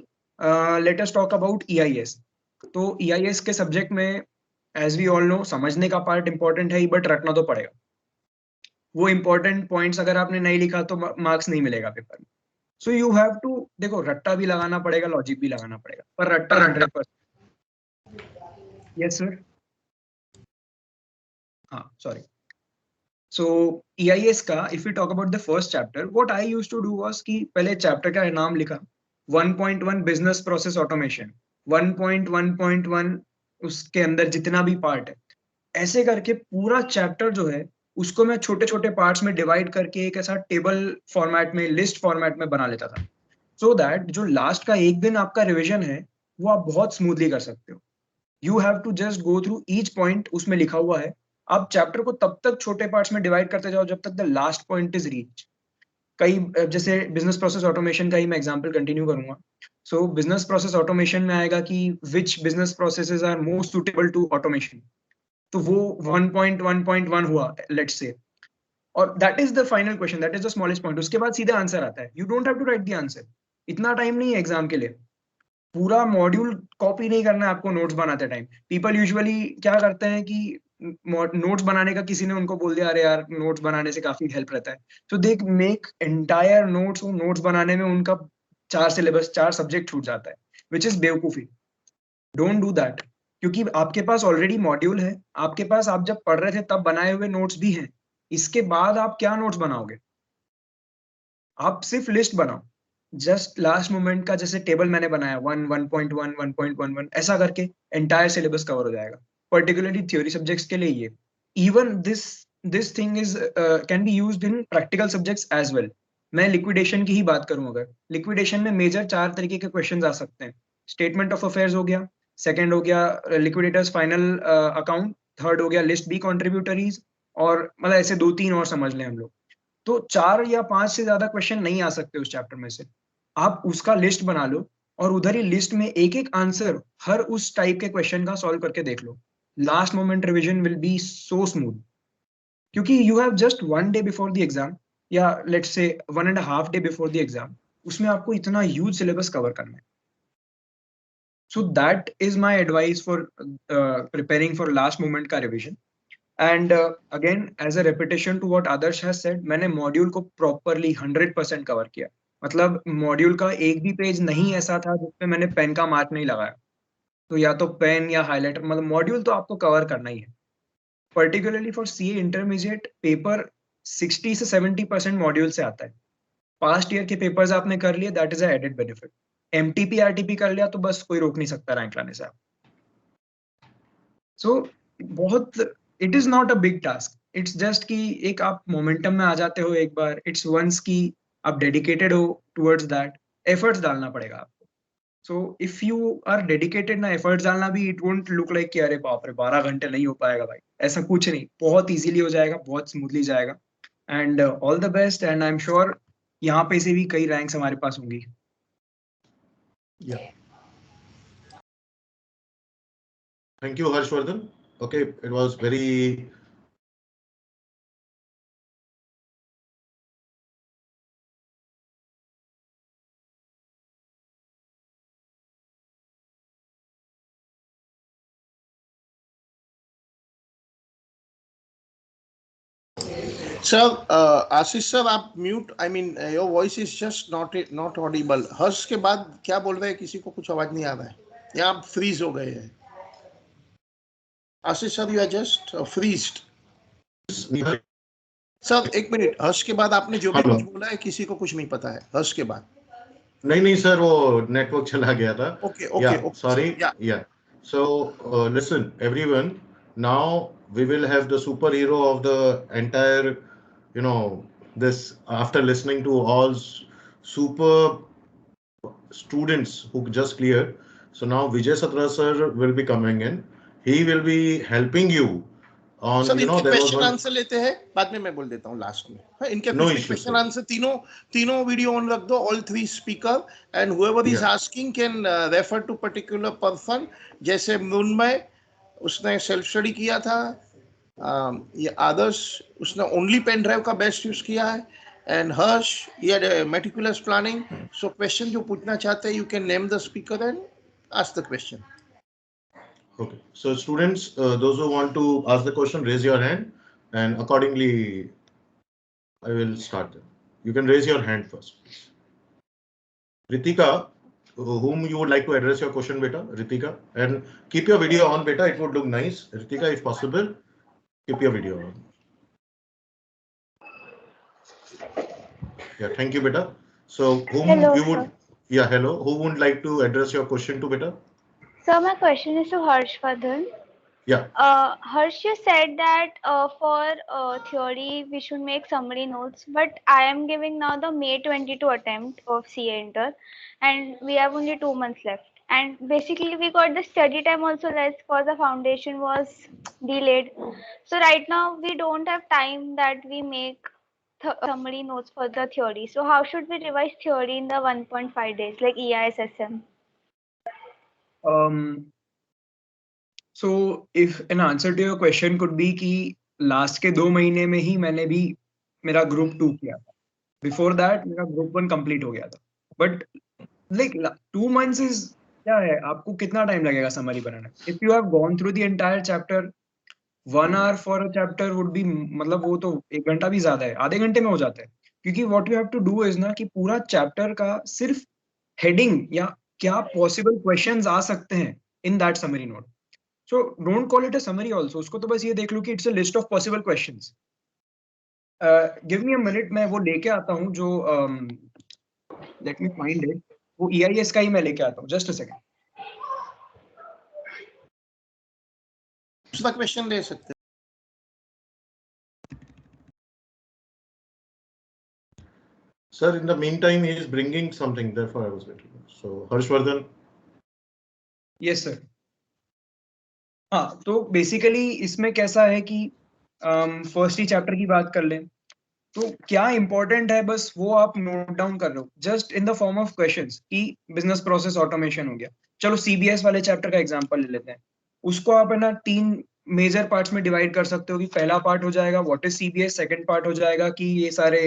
S5: let us talk about EIS। तो EIS के सब्जेक्ट में एज वी ऑल नो समझने का part important है ही, बट रटना तो पड़ेगा। वो इंपॉर्टेंट पॉइंट्स अगर आपने नहीं लिखा तो मार्क्स नहीं मिलेगा पेपर में। सो यू हैव टू, देखो रट्टा भी लगाना पड़ेगा, लॉजिक भी लगाना पड़ेगा, पर रट्टा 100%। यस सर, हाँ सॉरी। सो EIS का if you talk about the first chapter, what I used to do was कि पहले चैप्टर का नाम लिखा, 1.1 बिजनेस प्रोसेस ऑटोमेशन, 1.1.1 उसके अंदर जितना भी पार्ट है, ऐसे करके पूरा चैप्टर जो है उसको मैं छोटे छोटे पार्ट्स में डिवाइड करके एक ऐसा टेबल फॉर्मेट में, लिस्ट फॉर्मेट में बना लेता था, सो दैट जो लास्ट का एक दिन आपका रिविजन है वो आप बहुत स्मूथली कर सकते हो। You have to just go through each point, उसमें लिखा हुआ है, आप चैप्टर को तब तक छोटे पार्ट्स में डिवाइड करते जाओ जब तक the last point is reach. कई जैसे बिजनेस प्रोसेस ऑटोमेशन का ही मैं एग्जांपल कंटिन्यू करूंगा. सो बिजनेस प्रोसेस ऑटोमेशन में आएगा कि which business processes are most suitable to automation. तो वो 1.1.1 हुआ लेट्स से, और that is the final question, that is the smallest point. उसके बाद सीधा आंसर आता है. You don't have to write the answer. इतना टाइम नहीं है एग्जाम के लिए. पूरा मॉड्यूल कॉपी नहीं करना है आपको नोट्स बनाते टाइम. पीपल यूजुअली क्या करते हैं कि नोट्स बनाने का किसी ने उनको बोल दिया, अरे यार नोट्स बनाने से काफी हेल्प रहता है, तो they make entire notes. Notes बनाने में उनका 4 सिलेबस 4 सब्जेक्ट छूट जाता है, विच इज बेवकूफी. Don't do that. क्योंकि आपके पास ऑलरेडी मॉड्यूल है, आपके पास आप जब पढ़ रहे थे तब बनाए हुए नोट्स भी हैं. इसके बाद आप क्या नोट्स बनाओगे? आप सिर्फ लिस्ट बनाओ. जस्ट लास्ट मोमेंट का जैसे टेबल मैंने बनाया 1.1 1.11 ऐसा करके एंटायर सिलेबस कवर हो जाएगा, पर्टिकुलरली थ्योरी सब्जेक्ट्स के लिए. ये even this thing is can be used in practical subjects as well. मैं लिक्विडेशन की ही बात करूं, अगर लिक्विडेशन में मेजर 4 तरीके के क्वेश्चन आ सकते हैं. स्टेटमेंट ऑफ अफेयर्स हो गया, सेकेंड हो गया लिक्विडेटर्स फाइनल अकाउंट, थर्ड हो गया लिस्ट बी कॉन्ट्रीब्यूटरीज, और मतलब ऐसे 2-3 और समझ लें हम लोग. तो 4 या 5 से ज्यादा क्वेश्चन नहीं आ सकते उस चैप्टर में से. आप उसका लिस्ट बना लो और उधर ही लिस्ट में एक एक आंसर हर उस टाइप के क्वेश्चन का सॉल्व करके देख लो. Last moment revision will be so smooth, क्योंकि you have just 1 day before the exam, या let's say 1.5 day before the exam. उसमें आपको इतना ह्यूज सिलेबस कवर करना है. So that is my advice for preparing for last moment का revision. And again as a repetition to what Adarsh has said, मैंने module को properly 100% cover किया. मतलब मॉड्यूल का एक भी पेज नहीं ऐसा था जिसमें मैंने पेन का मार्क नहीं लगाया. तो या तो पेन या हाईलाइटर, मतलब मॉड्यूल तो आपको कवर करना ही है. Particularly for CA intermediate paper 60 से 70% मॉड्यूल से आता है. पास्ट ईयर के पेपर्स आपने कर लिए, that is a added benefit. MTP RTP कर लिया तो बस कोई रोक नहीं सकता रैंक लाने से आप. सो बहुत, it is not a big task. It's just कि एक आप मोमेंटम में आ जाते हो एक बार. इट्स वंस की आप डेडिकेटेड हो टुवर्ड्स दैट. एफर्ट्स डालना पड़ेगा आपको. So if you are dedicated ना, एफर्ट्स डालना भी, इट वोंट लुक लाइक कि अरे बाप रे 12 घंटे नहीं हो पाएगा भाई. ऐसा कुछ नहीं, बहुत इजीली हो जाएगा, बहुत स्मूथली जाएगा. And all the best. And I am sure यहाँ पे से भी कई रैंक्स हमारे पास होंगी.
S1: Yeah. Thank you, Harshvardhan. Okay, it was very
S2: sir Ashish sir, आप mute, I mean your voice is just not audible. Harsh के बाद क्या बोल रहे हैं, किसी को कुछ आवाज नहीं आ रहा है, या आप फ्रीज हो गए हैं? Ashish sir, you are just freezed. Sir एक मिनट, हर्ष के बाद आपने जो भी
S1: हेलो.
S2: कुछ बोला है किसी को कुछ नहीं पता है हर्ष के बाद.
S1: नहीं सर, वो नेटवर्क चला गया था.
S2: Okay
S1: Yeah,
S2: okay
S1: sorry.
S2: या
S1: Yeah. So listen, everyone. Now we will have the superhero of the entire, this, after listening to all super students who just cleared. So now Vijay Satra sir will be coming in. He will be helping you on,
S2: sir इनके
S1: there was
S2: question
S1: one.
S2: Answer लेते हैं, बाद में मैं बोल देता हूँ last में. हाँ, इनके
S1: No
S2: कुछ
S1: issue,
S2: क्वेश्चन
S1: sir.
S2: आंसर, तीनों तीनों वीडियो ऑन रख दो, all 3 speaker, and whoever is
S1: Yeah.
S2: Asking can refer to particular person. जैसे मृण्मय, उसने सेल्फ स्टडी किया था. ये आदर्श, उसने ओनली पेन ड्राइव का बेस्ट यूज किया है. एंड हर्ष, ये मेटिकुलस प्लानिंग. सो क्वेश्चन जो पूछना चाहते हैं, you can name the speaker and ask the question.
S1: Okay. So students, those who want to ask the question, raise your hand, and accordingly, I will start them. You can raise your hand first, please. Ritika, whom you would like to address your question, beta? Ritika, and keep your video on, beta. It would look nice. Ritika, if possible, keep your video on. Yeah, thank you, beta. So whom
S6: Hello,
S1: you would,
S6: sir.
S1: yeah, hello. Who would like to address your question to, beta?
S6: So my question is to Harshvardhan.
S1: Yeah.
S6: Harsh, you said that for theory we should make summary notes, but I am giving now the May 22 attempt of CA Inter, and we have only 2 months left. And basically we got the study time also less because the foundation was delayed. So right now we don't have time that we make summary notes for the theory. So how should we revise theory in the 1.5 days, like EISSM?
S5: So if an answer to your question could be कि last के 2 महीने में ही मैंने भी मेरा group 2 किया था. Before that मेरा group 1 complete हो गया था. But like 2 months is क्या है, आपको कितना टाइम लगेगा समरी बनाने? If you have gone through the entire chapter, 1 hour for a chapter would be, मतलब वो तो 1 घंटा भी ज्यादा है, आधे घंटे में हो जाता है. क्योंकि what you have to do is ना कि पूरा chapter का सिर्फ heading या क्या possible questions आ सकते हैं in that summary note. So don't call it a summary also. उसको तो बस ये देख लो कि it's a list of possible questions. Give me a minute, मैं वो लेके आता हूँ जो let me find it. वो EIS का ही मैं लेके आता हूँ. Just a second.
S2: दूसरा क्वेश्चन ले सकते हैं.
S1: Sir, in the meantime, he is bringing something. Therefore, I was waiting. So, Harshvardhan.
S5: Yes, sir. हाँ, तो बेसिकली इसमें कैसा है कि फर्स्ट ही चैप्टर की बात कर लें तो क्या इंपॉर्टेंट है, बस वो आप नोट डाउन कर लो just in the form of questions कि बिजनेस प्रोसेस ऑटोमेशन हो गया. चलो सीबीएस वाले चैप्टर का एग्जांपल ले लेते हैं. उसको आप है ना 3 मेजर पार्ट्स में डिवाइड कर सकते हो कि पहला पार्ट हो जाएगा what is CBS, second part हो जाएगा कि ये सारे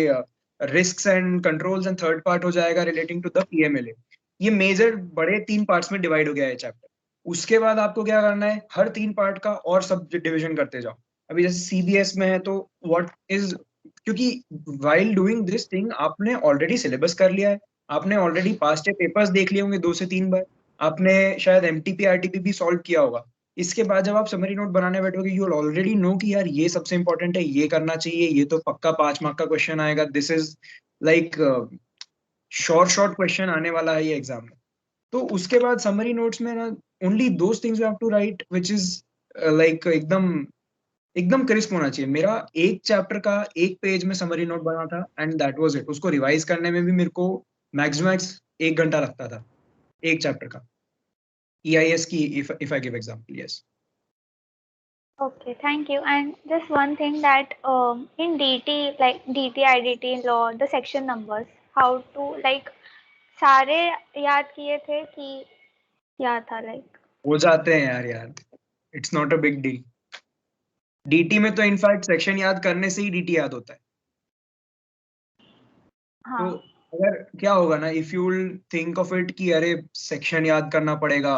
S5: risks and controls, and third part हो जाएगा रिलेटिंग टू द पीएमएलए. ये मेजर बड़े 3 पार्ट्स में डिवाइड हो गया है चैप्टर. उसके बाद आपको क्या करना है, हर 3 पार्ट का और सब डिविजन करते जाओ. अभी जैसे सीबीएस में है तो व्हाट इज, क्योंकि while doing this thing आपने ऑलरेडी सिलेबस कर लिया है, आपने ऑलरेडी पास्ट पेपर्स देख लिए होंगे 2 से 3 बार, आपने शायद एमटीपी आरटीपी भी सॉल्व किया होगा. इसके बाद जब आप समरी नोट बनाने बैठोगे यू विल ऑलरेडी नो कि यार ये सबसे इंपॉर्टेंट है, ये करना चाहिए, ये तो पक्का 5 मार्क का क्वेश्चन आएगा, this is like short question आने वाला है ये एग्जाम में. तो उसके बाद समरी नोट्स में ना only those things you have to write which is like एकदम क्रिस्प होना चाहिए. मेरा एक चैप्टर का 1 पेज में समरी नोट बना था एंड दैट वाज इट. उसको रिवाइज करने में भी मेरे को मैक्सिमम 1 घंटा लगता था एक चैप्टर का. EIS की if I give example, yes.
S6: Okay, thank you. And just one thing that in DT, like DT, IDT, law, the section numbers, how to like सारे याद किए थे कि याद था like?
S5: हो जाते हैं यार. It's not a big deal. DT में तो इनफैक्ट सेक्शन याद करने से ही DT याद होता है.
S6: हाँ.
S5: तो अगर क्या होगा ना, if you will think of it कि अरे सेक्शन याद करना पड़ेगा,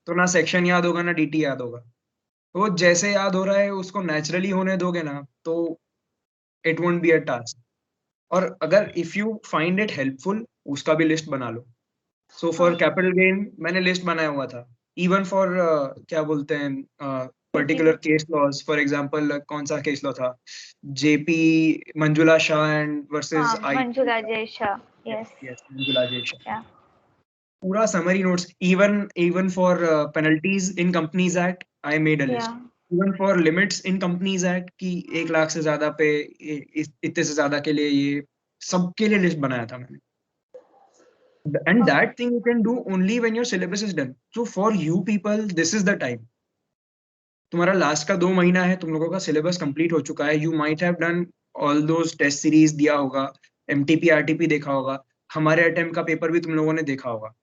S5: तो ना सेक्शन याद होगा ना DT याद होगा. तो जैसे याद हो रहा है उसको नेचुरली होने दोगे ना तो it won't be a task. और अगर if you find it helpful उसका भी लिस्ट बना लो. सो फॉर कैपिटल गेन मैंने लिस्ट बनाया हुआ था. इवन फॉर क्या बोलते हैं particular case laws, for example कौन सा केस लॉ था, JP Manjula Shah and versus
S6: Manjula Jay Shah.
S5: Yes Manjula Jay Shah.
S6: Yeah.
S5: पूरा summary notes. Even for penalties in companies act I made a list. Even for limits in companies act कि 1 लाख से ज्यादा पे इतने से ज्यादा के लिए ये सबके लिए लिस्ट बनाया था मैंने. And that thing you can do only when your syllabus is done. So for you people, this is the time. तुम्हारा लास्ट का 2 महीना है, तुम लोगों का सिलेबस कंप्लीट हो चुका है. You might have done all those test series दिया होगा, MTP RTP देखा होगा, हमारे अटेम्प्ट का पेपर भी तुम लोगों ने देखा होगा.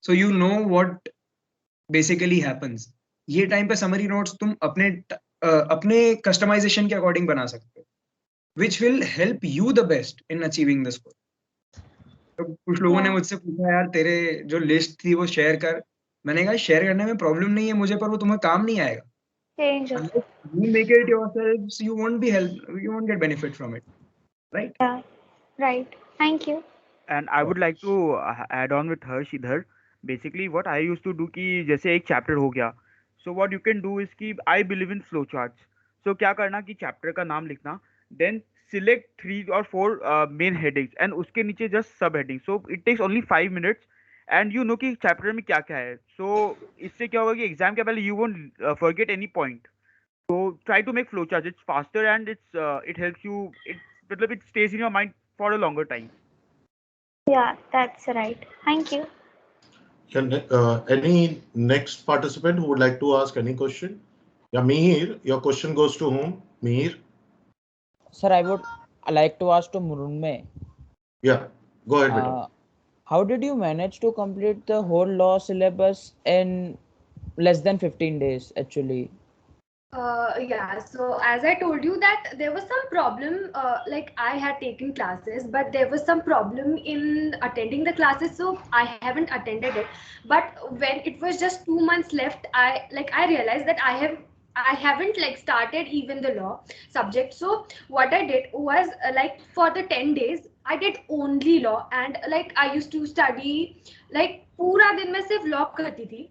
S5: So you know what basically happens. ये टाइम पे समरी नोट्स तुम अपने कस्टमाइजेशन के अकॉर्डिंग बना सकते हो, which will help you the best in achieving this goal. तो कुछ लोगों ने मुझसे पूछा यार तेरे जो लिस्ट थी वो शेयर कर. मैंने कहा शेयर करने में प्रॉब्लम नहीं है मुझे, पर वो तुम्हें काम नहीं आएगा. You make it yourselves, you won't get benefit from it, right?
S6: Yeah, right. Thank you.
S4: And I would like to add on with Harsh idhar. Basically what I used to do कि जैसे एक chapter हो गया, so what you can do is कि I believe in flow charts. So क्या करना कि chapter का नाम लिखना, then select 3 or 4 main headings and उसके नीचे just sub heading. So it takes only 5 minutes and you know कि चैप्टर में क्या क्या है. So इससे क्या होगा कि एग्जाम के पहले you won't forget any point. So try to make flow charts. It's faster and it helps you. It stays in your mind for a longer time.
S6: Yeah, that's right. Thank you.
S1: Can any next participant who would like to ask any question? Yeah, Mihir, your question goes to whom? Mihir.
S7: Sir, I like to ask to Mrunmay.
S1: Yeah, go ahead, beta.
S7: How did you manage to complete the whole law syllabus in less than 15 days actually?
S3: Yeah, so as I told you that there was some problem, like I had taken classes, but there was some problem in attending the classes, so I haven't attended it. But when it was just 2 months left, I realized that I haven't like started even the law subject. So what I did was like for the 10 days, I did only law, and like I used to study like पूरा दिन मैं सिर्फ law करती थी.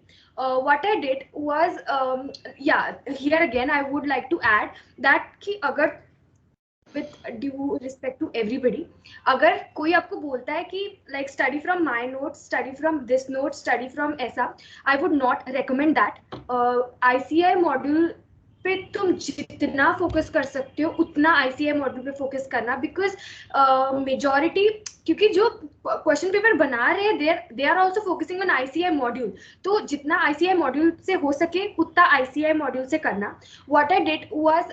S3: What I did was, yeah, here again I would like to add that कि अगर with due respect to everybody, अगर कोई आपको बोलता है कि like study from my notes, study from this note, study from ऐसा, I would not recommend that. ICI module पे तुम जितना फोकस कर सकते हो उतना आईसीआई मॉड्यूल पे फोकस करना, बिकॉज मेजॉरिटी क्योंकि जो क्वेश्चन पेपर बना रहे हैं they are also focusing on ICI module, तो जितना आईसीआई मॉड्यूल से हो सके उतना आईसीआई मॉड्यूल से करना. व्हाट आई डिड वाज,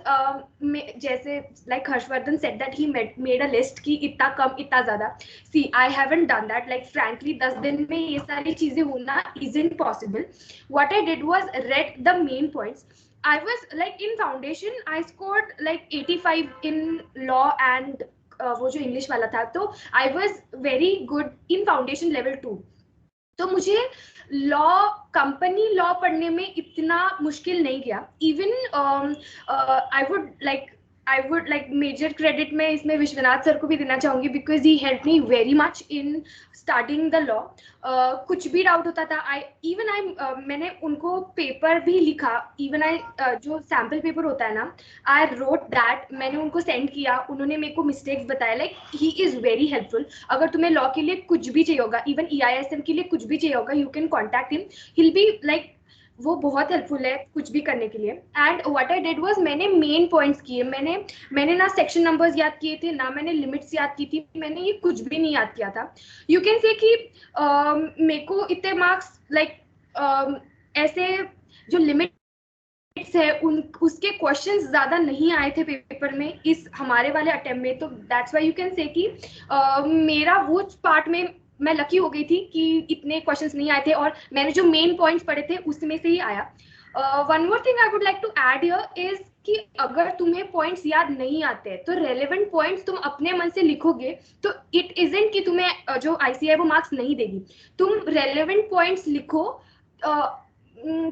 S3: जैसे like Harshvardhan said that he made a list कि इतना कम इतना ज्यादा. See I haven't done that, like frankly 10 दिन में ये सारी चीजें होना isn't possible. What I did was read the main points. I was like in foundation I scored like 85 in law and वो जो इंग्लिश वाला था, तो I was very good in foundation level 2. तो मुझे लॉ कंपनी लॉ पढ़ने में इतना मुश्किल नहीं गया. Even I would like major credit में इसमें विश्वनाथ सर को भी देना चाहूंगी, because he help me very much in starting the law. कुछ भी डाउट होता था मैंने उनको पेपर भी लिखा. इवन जो सैम्पल पेपर होता है ना, आई रोट दैट, मैंने उनको सेंड किया, उन्होंने मेरे को मिस्टेक्स बताया. Like he is very helpful. अगर तुम्हें लॉ के लिए कुछ भी चाहिए होगा, इवन EISM के लिए कुछ भी चाहिए होगा, you can contact him, hill be like, वो बहुत हेल्पफुल है कुछ भी करने के लिए. And what I did was, मैंने मेन पॉइंट्स किए. मैंने ना सेक्शन नंबर्स याद किए थे, ना मैंने लिमिट्स याद की थी, मैंने ये कुछ भी नहीं याद किया था. यू कैन से कि मेरे को इतने मार्क्स लाइक ऐसे जो लिमिट है उसके क्वेश्चंस ज्यादा नहीं आए थे पेपर में इस हमारे वाले अटेम्प्ट में. तो that's why you can say कि मेरा वो पार्ट में मैं लकी हो गई थी कि इतने क्वेश्चंस नहीं आए थे, और मैंने जो मेन पॉइंट्स पढ़े थे उसमें से ही आया. One more thing I would like to add here is कि अगर तुम्हें पॉइंट्स याद नहीं आते तो रेलेवेंट पॉइंट्स तुम अपने मन से लिखोगे तो इट इजंट कि तुम्हें जो आईसीआई वो मार्क्स नहीं देगी. तुम रेलेवेंट पॉइंट्स लिखो,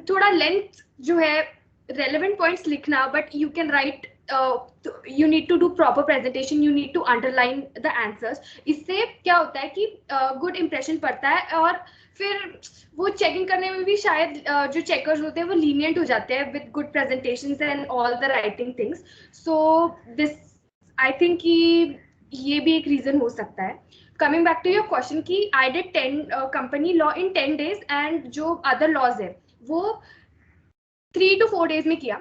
S3: थोड़ा लेंथ जो है relevant points लिखना, but you can write, you need to do proper presentation, you need to underline the answers. इससे क्या होता है कि good impression पड़ता है, और फिर वो चेकिंग करने में भी शायद जो चेकर्स होते हैं वो lenient हो जाते हैं with good presentations and all the writing things. So this I think कि ये भी एक reason हो सकता है. Coming back to your question कि I did 10 company law in 10 days and जो other laws है वो 3 to 4 days में किया.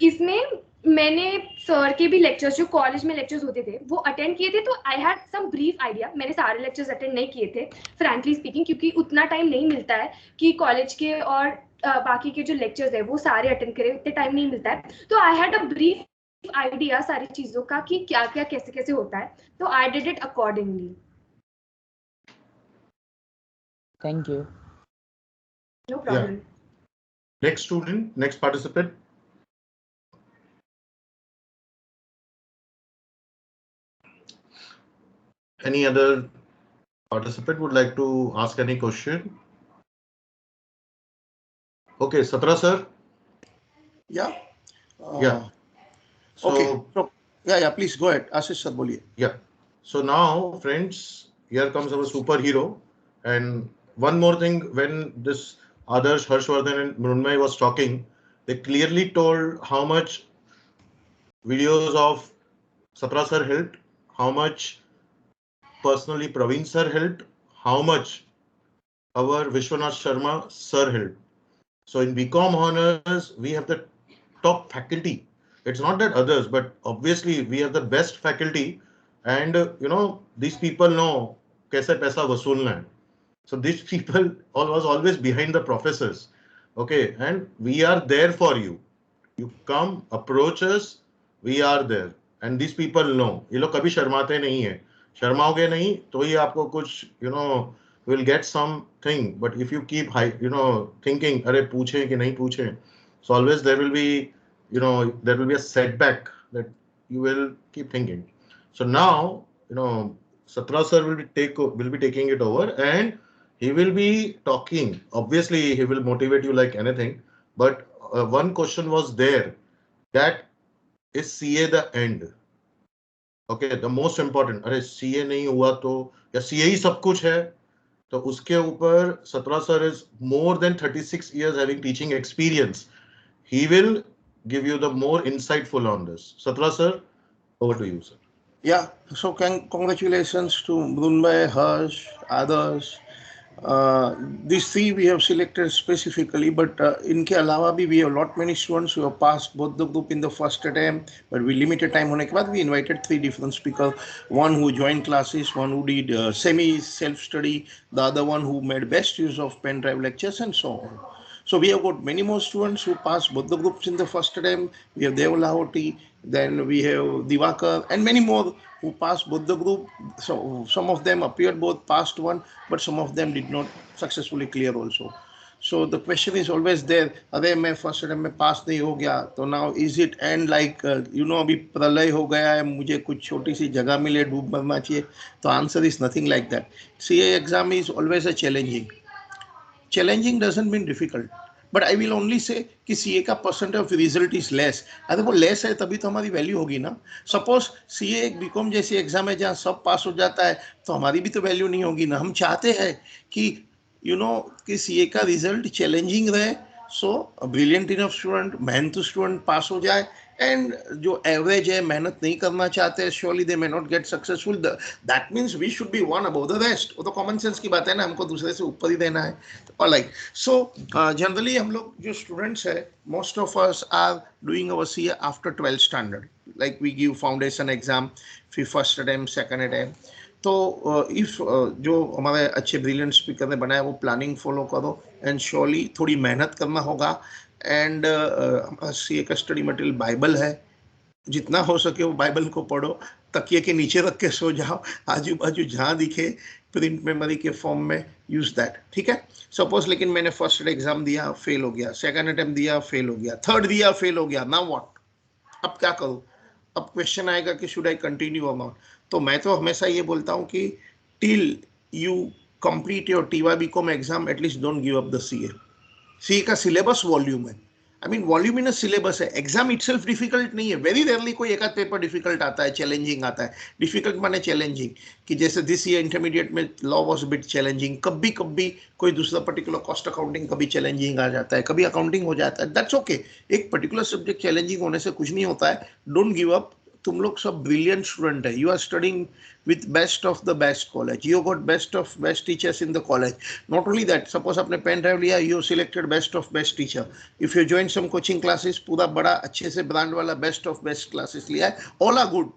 S3: इसमें मैंने सर के भी लेक्चर्स जो कॉलेज में लेक्चर्स होते थे वो अटेंड किए थे, तो I had some brief idea. मैंने सारे लेक्चर्स अटेंड नहीं किए थे फ्रैंकली स्पीकिंग, क्योंकि उतना टाइम नहीं मिलता है कि कॉलेज के और बाकी के जो लेक्चर्स है वो सारे अटेंड करें, उतने टाइम नहीं मिलता है. तो I had a brief idea सारी चीजों का कि क्या क्या कैसे कैसे होता है, तो I did it accordingly.
S7: Thank you.
S3: No problem.
S1: Next student, next participant. Any other participant would like to ask any question? Okay, Satra sir.
S2: Yeah.
S1: Yeah. So,
S2: Okay. So, yeah. Please go ahead. Ashish sir, बोलिए.
S1: Yeah. So now, friends, here comes our superhero. And one more thing, when this Adarsh, Harshvardhan and Mrunmay was talking, they clearly told how much videos of Satra sir helped, how much personally Praveen sir helped, how much our Vishwanath Sharma sir helped. So in BCom Hons, we have the top faculty. It's not that others, but obviously we have the best faculty, and these people know kaise paisa vasoolna hai. So these people was always behind the professors. Okay, and we are there for you. You come, approach us, we are there. And this people know, ये लोग कभी शर्माते नहीं है, शर्माओगे नहीं तो ही आपको कुछ will get something, but if you keep thinking अरे पूछे कि नहीं पूछे, so always there will be there will be a setback that you will keep thinking. So now Satra sir will be taking it over, and he will be talking. Obviously he will motivate you like anything, but one question was there, that is CA the end? Okay, the most important, अरे CA नहीं हुआ तो, या CA ही सब कुछ है, तो उसके ऊपर Satra sir is more than 36 years having teaching experience. He will give you the more insightful on this. Satra sir, over to you, sir.
S2: Yeah, so congratulations to Brunbhai, Harsh, others. These three we have selected specifically, but इनके अलावा भी we have lot many students who have passed both the group in the first attempt, but we limited time होने के बाद we invited three different speakers, one who joined classes, one who did semi self-study, the other one who made best use of Pendrive lectures, and so on. So we have got many more students who passed both the groups in the first attempt. We have Dev Lahoti, then we have Divakar, and many more who passed both the group. So some of them appeared both passed one, but some of them did not successfully clear also. So the question is always there, अरे मैं first attempt में पास नहीं हो गया तो now is it and like अभी प्रलय हो गया है, मुझे कुछ छोटी सी जगह मिले, डूब मरना चाहिए? तो answer is nothing like that. CA exam is always a challenging doesn't mean difficult, but I will only say कि CA का percent of result is less. अरे वो लेस है तभी तो हमारी वैल्यू होगी ना. सपोज CA एक बीकॉम जैसी एग्जाम है जहाँ सब पास हो जाता है तो हमारी भी तो वैल्यू नहीं होगी ना. हम चाहते हैं कि कि CA का रिजल्ट चैलेंजिंग रहे, सो ब्रिलियंट इनफ स्टूडेंट, मेहनती स्टूडेंट पास हो जाए, एंड जो एवरेज है, मेहनत नहीं करना चाहते, surely they may not get successful. That means we should be one above the rest. वो तो कॉमन सेंस की बात है ना, हमको दूसरे से ऊपर ही देना है. लाइक सो जनरली हम लोग जो स्टूडेंट्स है, most of us are doing our CA after 12th standard. Like we give foundation exam, फिर फर्स्ट अटेम्प्ट, सेकंड अटेम्प्ट. तो इफ जो हमारे अच्छे ब्रिलियंट स्पीकर ने बनाया वो प्लानिंग फॉलो करो, एंड श्योरली थोड़ी मेहनत करना होगा. एंड CA का स्टडी मटेरियल बाइबल है, जितना हो सके वो बाइबल को पढ़ो, तकिए के नीचे रख के सो जाओ, आजू बाजू जहाँ दिखे प्रिंट मेमोरी के फॉर्म में यूज दैट. ठीक है. सपोज लेकिन मैंने फर्स्ट एग्जाम दिया, फेल हो गया, सेकंड अटेम्प्ट दिया, फेल हो गया, थर्ड दिया, फेल हो गया, नाउ व्हाट? अब क्या करूँ? अब क्वेश्चन आएगा कि शुड आई कंटिन्यू और नॉट. तो मैं तो हमेशा ये बोलता हूँ कि till you complete your TY BCom exam at least don't give up the CA का सिलेबस वॉल्यूम है. आई मीन वॉल्यूमिनस सिलेबस है. एग्जाम इटसेल्फ डिफिकल्ट नहीं है. वेरी रेयरली कोई एक आध पेपर डिफिकल्ट आता है, चैलेंजिंग आता है. डिफिकल्ट माने चैलेंजिंग, कि जैसे दिस ईयर इंटरमीडिएट में लॉ वाज बिट चैलेंजिंग. कभी कभी कोई दूसरा पर्टिकुलर कॉस्ट अकाउंटिंग कभी चैलेंजिंग आ जाता है, कभी अकाउंटिंग हो जाता है. That's okay. एक पर्टिकुलर सब्जेक्ट चैलेंजिंग होने से कुछ नहीं होता है. Don't give up. तुम लोग सब ब्रिलियंट स्टूडेंट है. You are studying with best of the best college. You got best of best teachers in the college. Not only that, suppose आपने Pendrive लिया, you selected best of best teacher. If you join some coaching classes, पूरा बड़ा अच्छे से brand वाला best of best classes लिया है, all are good.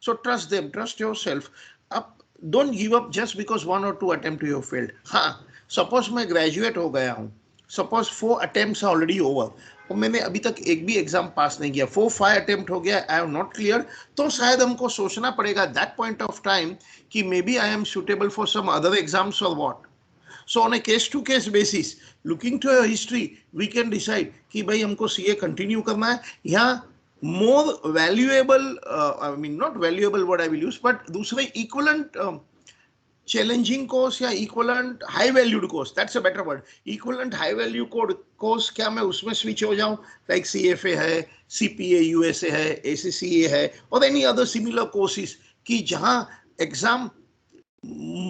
S2: So trust them, trust yourself. अब don't give up just because 1 or 2 attempts you have failed. हाँ, suppose मैं graduate हो गया हूँ, suppose 4 attempts are already over, और मैंने अभी तक एक भी एग्जाम पास नहीं किया, 4-5 अटेम्प्ट हो गया, आई एम नॉट क्लियर, तो शायद हमको सोचना पड़ेगा दैट पॉइंट ऑफ टाइम कि may be I am suitable for some other exams और what. So on a case to case basis, looking to history, we can decide कि भाई हमको CA कंटिन्यू करना है. यहाँ more valuable, I mean not valuable word I will use, but दूसरे equivalent challenging course या equivalent high valued course, that's a better word, equivalent high value course, क्या मैं उसमें स्विच हो जाऊं? लाइक CFA है, CPA USA है, ACCA है, और एनी अदर सिमिलर कोर्सेज, कि जहां एग्जाम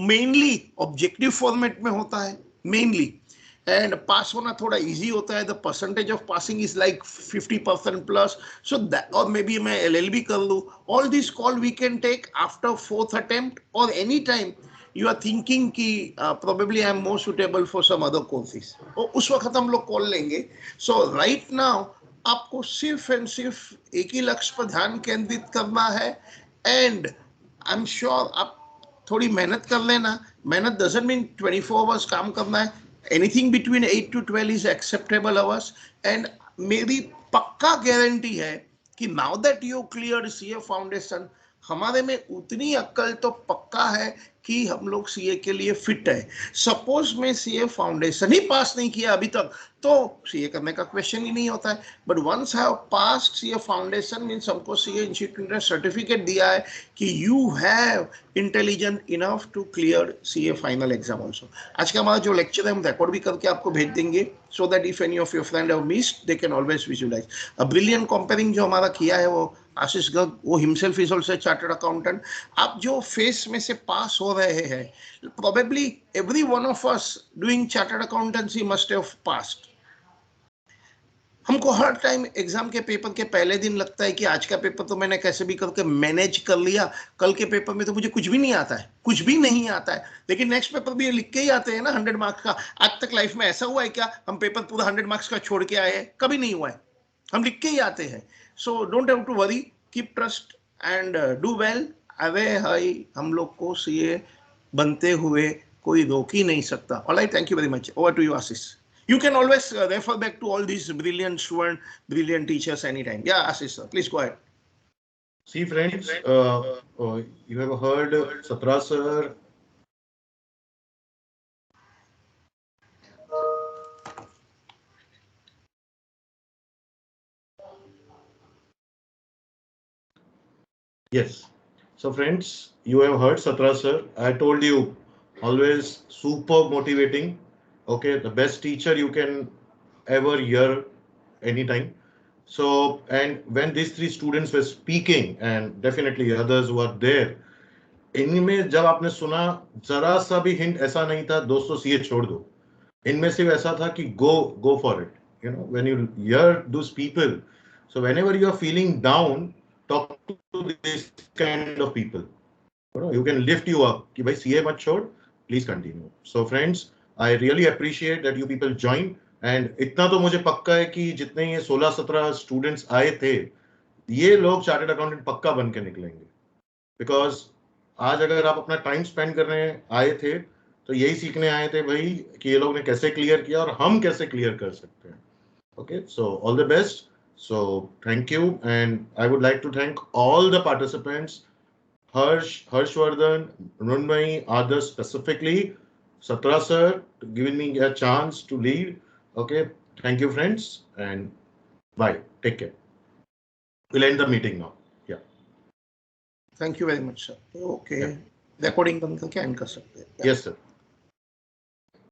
S2: मेनली ऑब्जेक्टिव फॉर्मेट में होता है मेनली, एंड पास होना थोड़ा इजी होता है. The percentage of passing is like 50% plus. So that, और मे बी मैं LLB कर लूँ. All this call we can take after 4th attempt और any time you are thinking कि probably I am more suitable for some other courses, और उस वक्त हम लोग कॉल लेंगे. सो राइट नाउ आपको सिर्फ एंड सिर्फ एक ही लक्ष्य पर ध्यान केंद्रित करना है, एंड आई एम श्योर आप थोड़ी मेहनत कर लेना. मेहनत डजंट मीन 24 आवर्स काम करना है. Anything between 8 to 12 is acceptable hours, and मेरी पक्का गारंटी है कि now that you clear CA foundation, हमारे में उतनी अक्ल तो पक्का है कि हम लोग सीए के लिए फिट है। सपोज मैं सीए फाउंडेशन ही पास नहीं किया अभी तक, तो सीए करने का क्वेश्चन ही नहीं होता है। But once have passed CA foundation means हमको सीए इंस्टीट्यूट ने सर्टिफिकेट दिया है कि you have intelligent enough to clear CA final exam also. आज का हमारा जो लेक्चर है हम रिकॉर्ड भी करके आपको भेज देंगे, so that if any of your friend have missed they can always visualize. A brilliant compering जो हमारा किया है वो आशीष गर्ग, वो himself is also chartered accountant. आप जो फेस में से पास हो रहे हैं, probably every one of us doing chartered accountancy must have passed. हमको हर टाइम एग्जाम के पेपर के पहले दिन लगता है कि आज का पेपर तो मैंने कैसे भी करके मैनेज कर लिया, कल के पेपर में तो मुझे कुछ भी नहीं आता है, कुछ भी नहीं आता है। लेकिन नेक्स्ट पेपर भी लिख के ही आते हैं ना 100 मार्क्स का। आज तक लाइफ में ऐसा हुआ है क्या हम पेपर पूरा 100 मार्क्स का छोड़ के आए हैं? कभी नहीं हुआ है, हम लिख के ही आते हैं। So don't have to worry, keep trust and do well. अरे हाई, हम लोग को सीए बनते हुए कोई रोक ही नहीं सकता। Alright, thank you very much. Over to you Ashish. You can always refer back to all these brilliant students, brilliant teachers anytime. Yeah, Ashish sir, please go ahead.
S1: See friends, you have heard Satra sir. Yes. So friends, you have heard Satra sir. I told you, always super motivating. Okay, the best teacher you can ever hear anytime. So, and when these three students were speaking, and definitely others who are there, इनमें जब आपने सुना, जरा सा भी hint ऐसा नहीं था दोस्तों सीए छोड़ दो। इनमें सिर्फ ऐसा था कि go for it. You know, when you hear those people, so whenever you are feeling down, talk to this kind of people. You know, you can lift you up कि भाई सीए मत छोड़, please continue. So friends, I really appreciate that you people joined. And इतना तो मुझे पक्का है कि जितने ये 16-17 स्टूडेंट्स आए थे, ये लोग चार्टर्ड अकाउंटेंट पक्का बन के निकलेंगे। बिकॉज आज अगर आप अपना टाइम स्पेंड करने आए थे तो यही सीखने आए थे भाई कि ये लोग ने कैसे क्लियर किया और हम कैसे क्लियर कर सकते हैं। Okay, so all the best. So thank you, and I would like to thank all the participants, Harshvardhan, Runmai, others specifically, Satra sir, giving me a chance to lead. Okay, thank you friends, and bye. Take care. We'll end the meeting now. Yeah.
S2: Thank you very much, sir. Okay.
S1: Yeah.
S2: Recording बंद करके end कर सकते हैं.
S1: Yes, sir.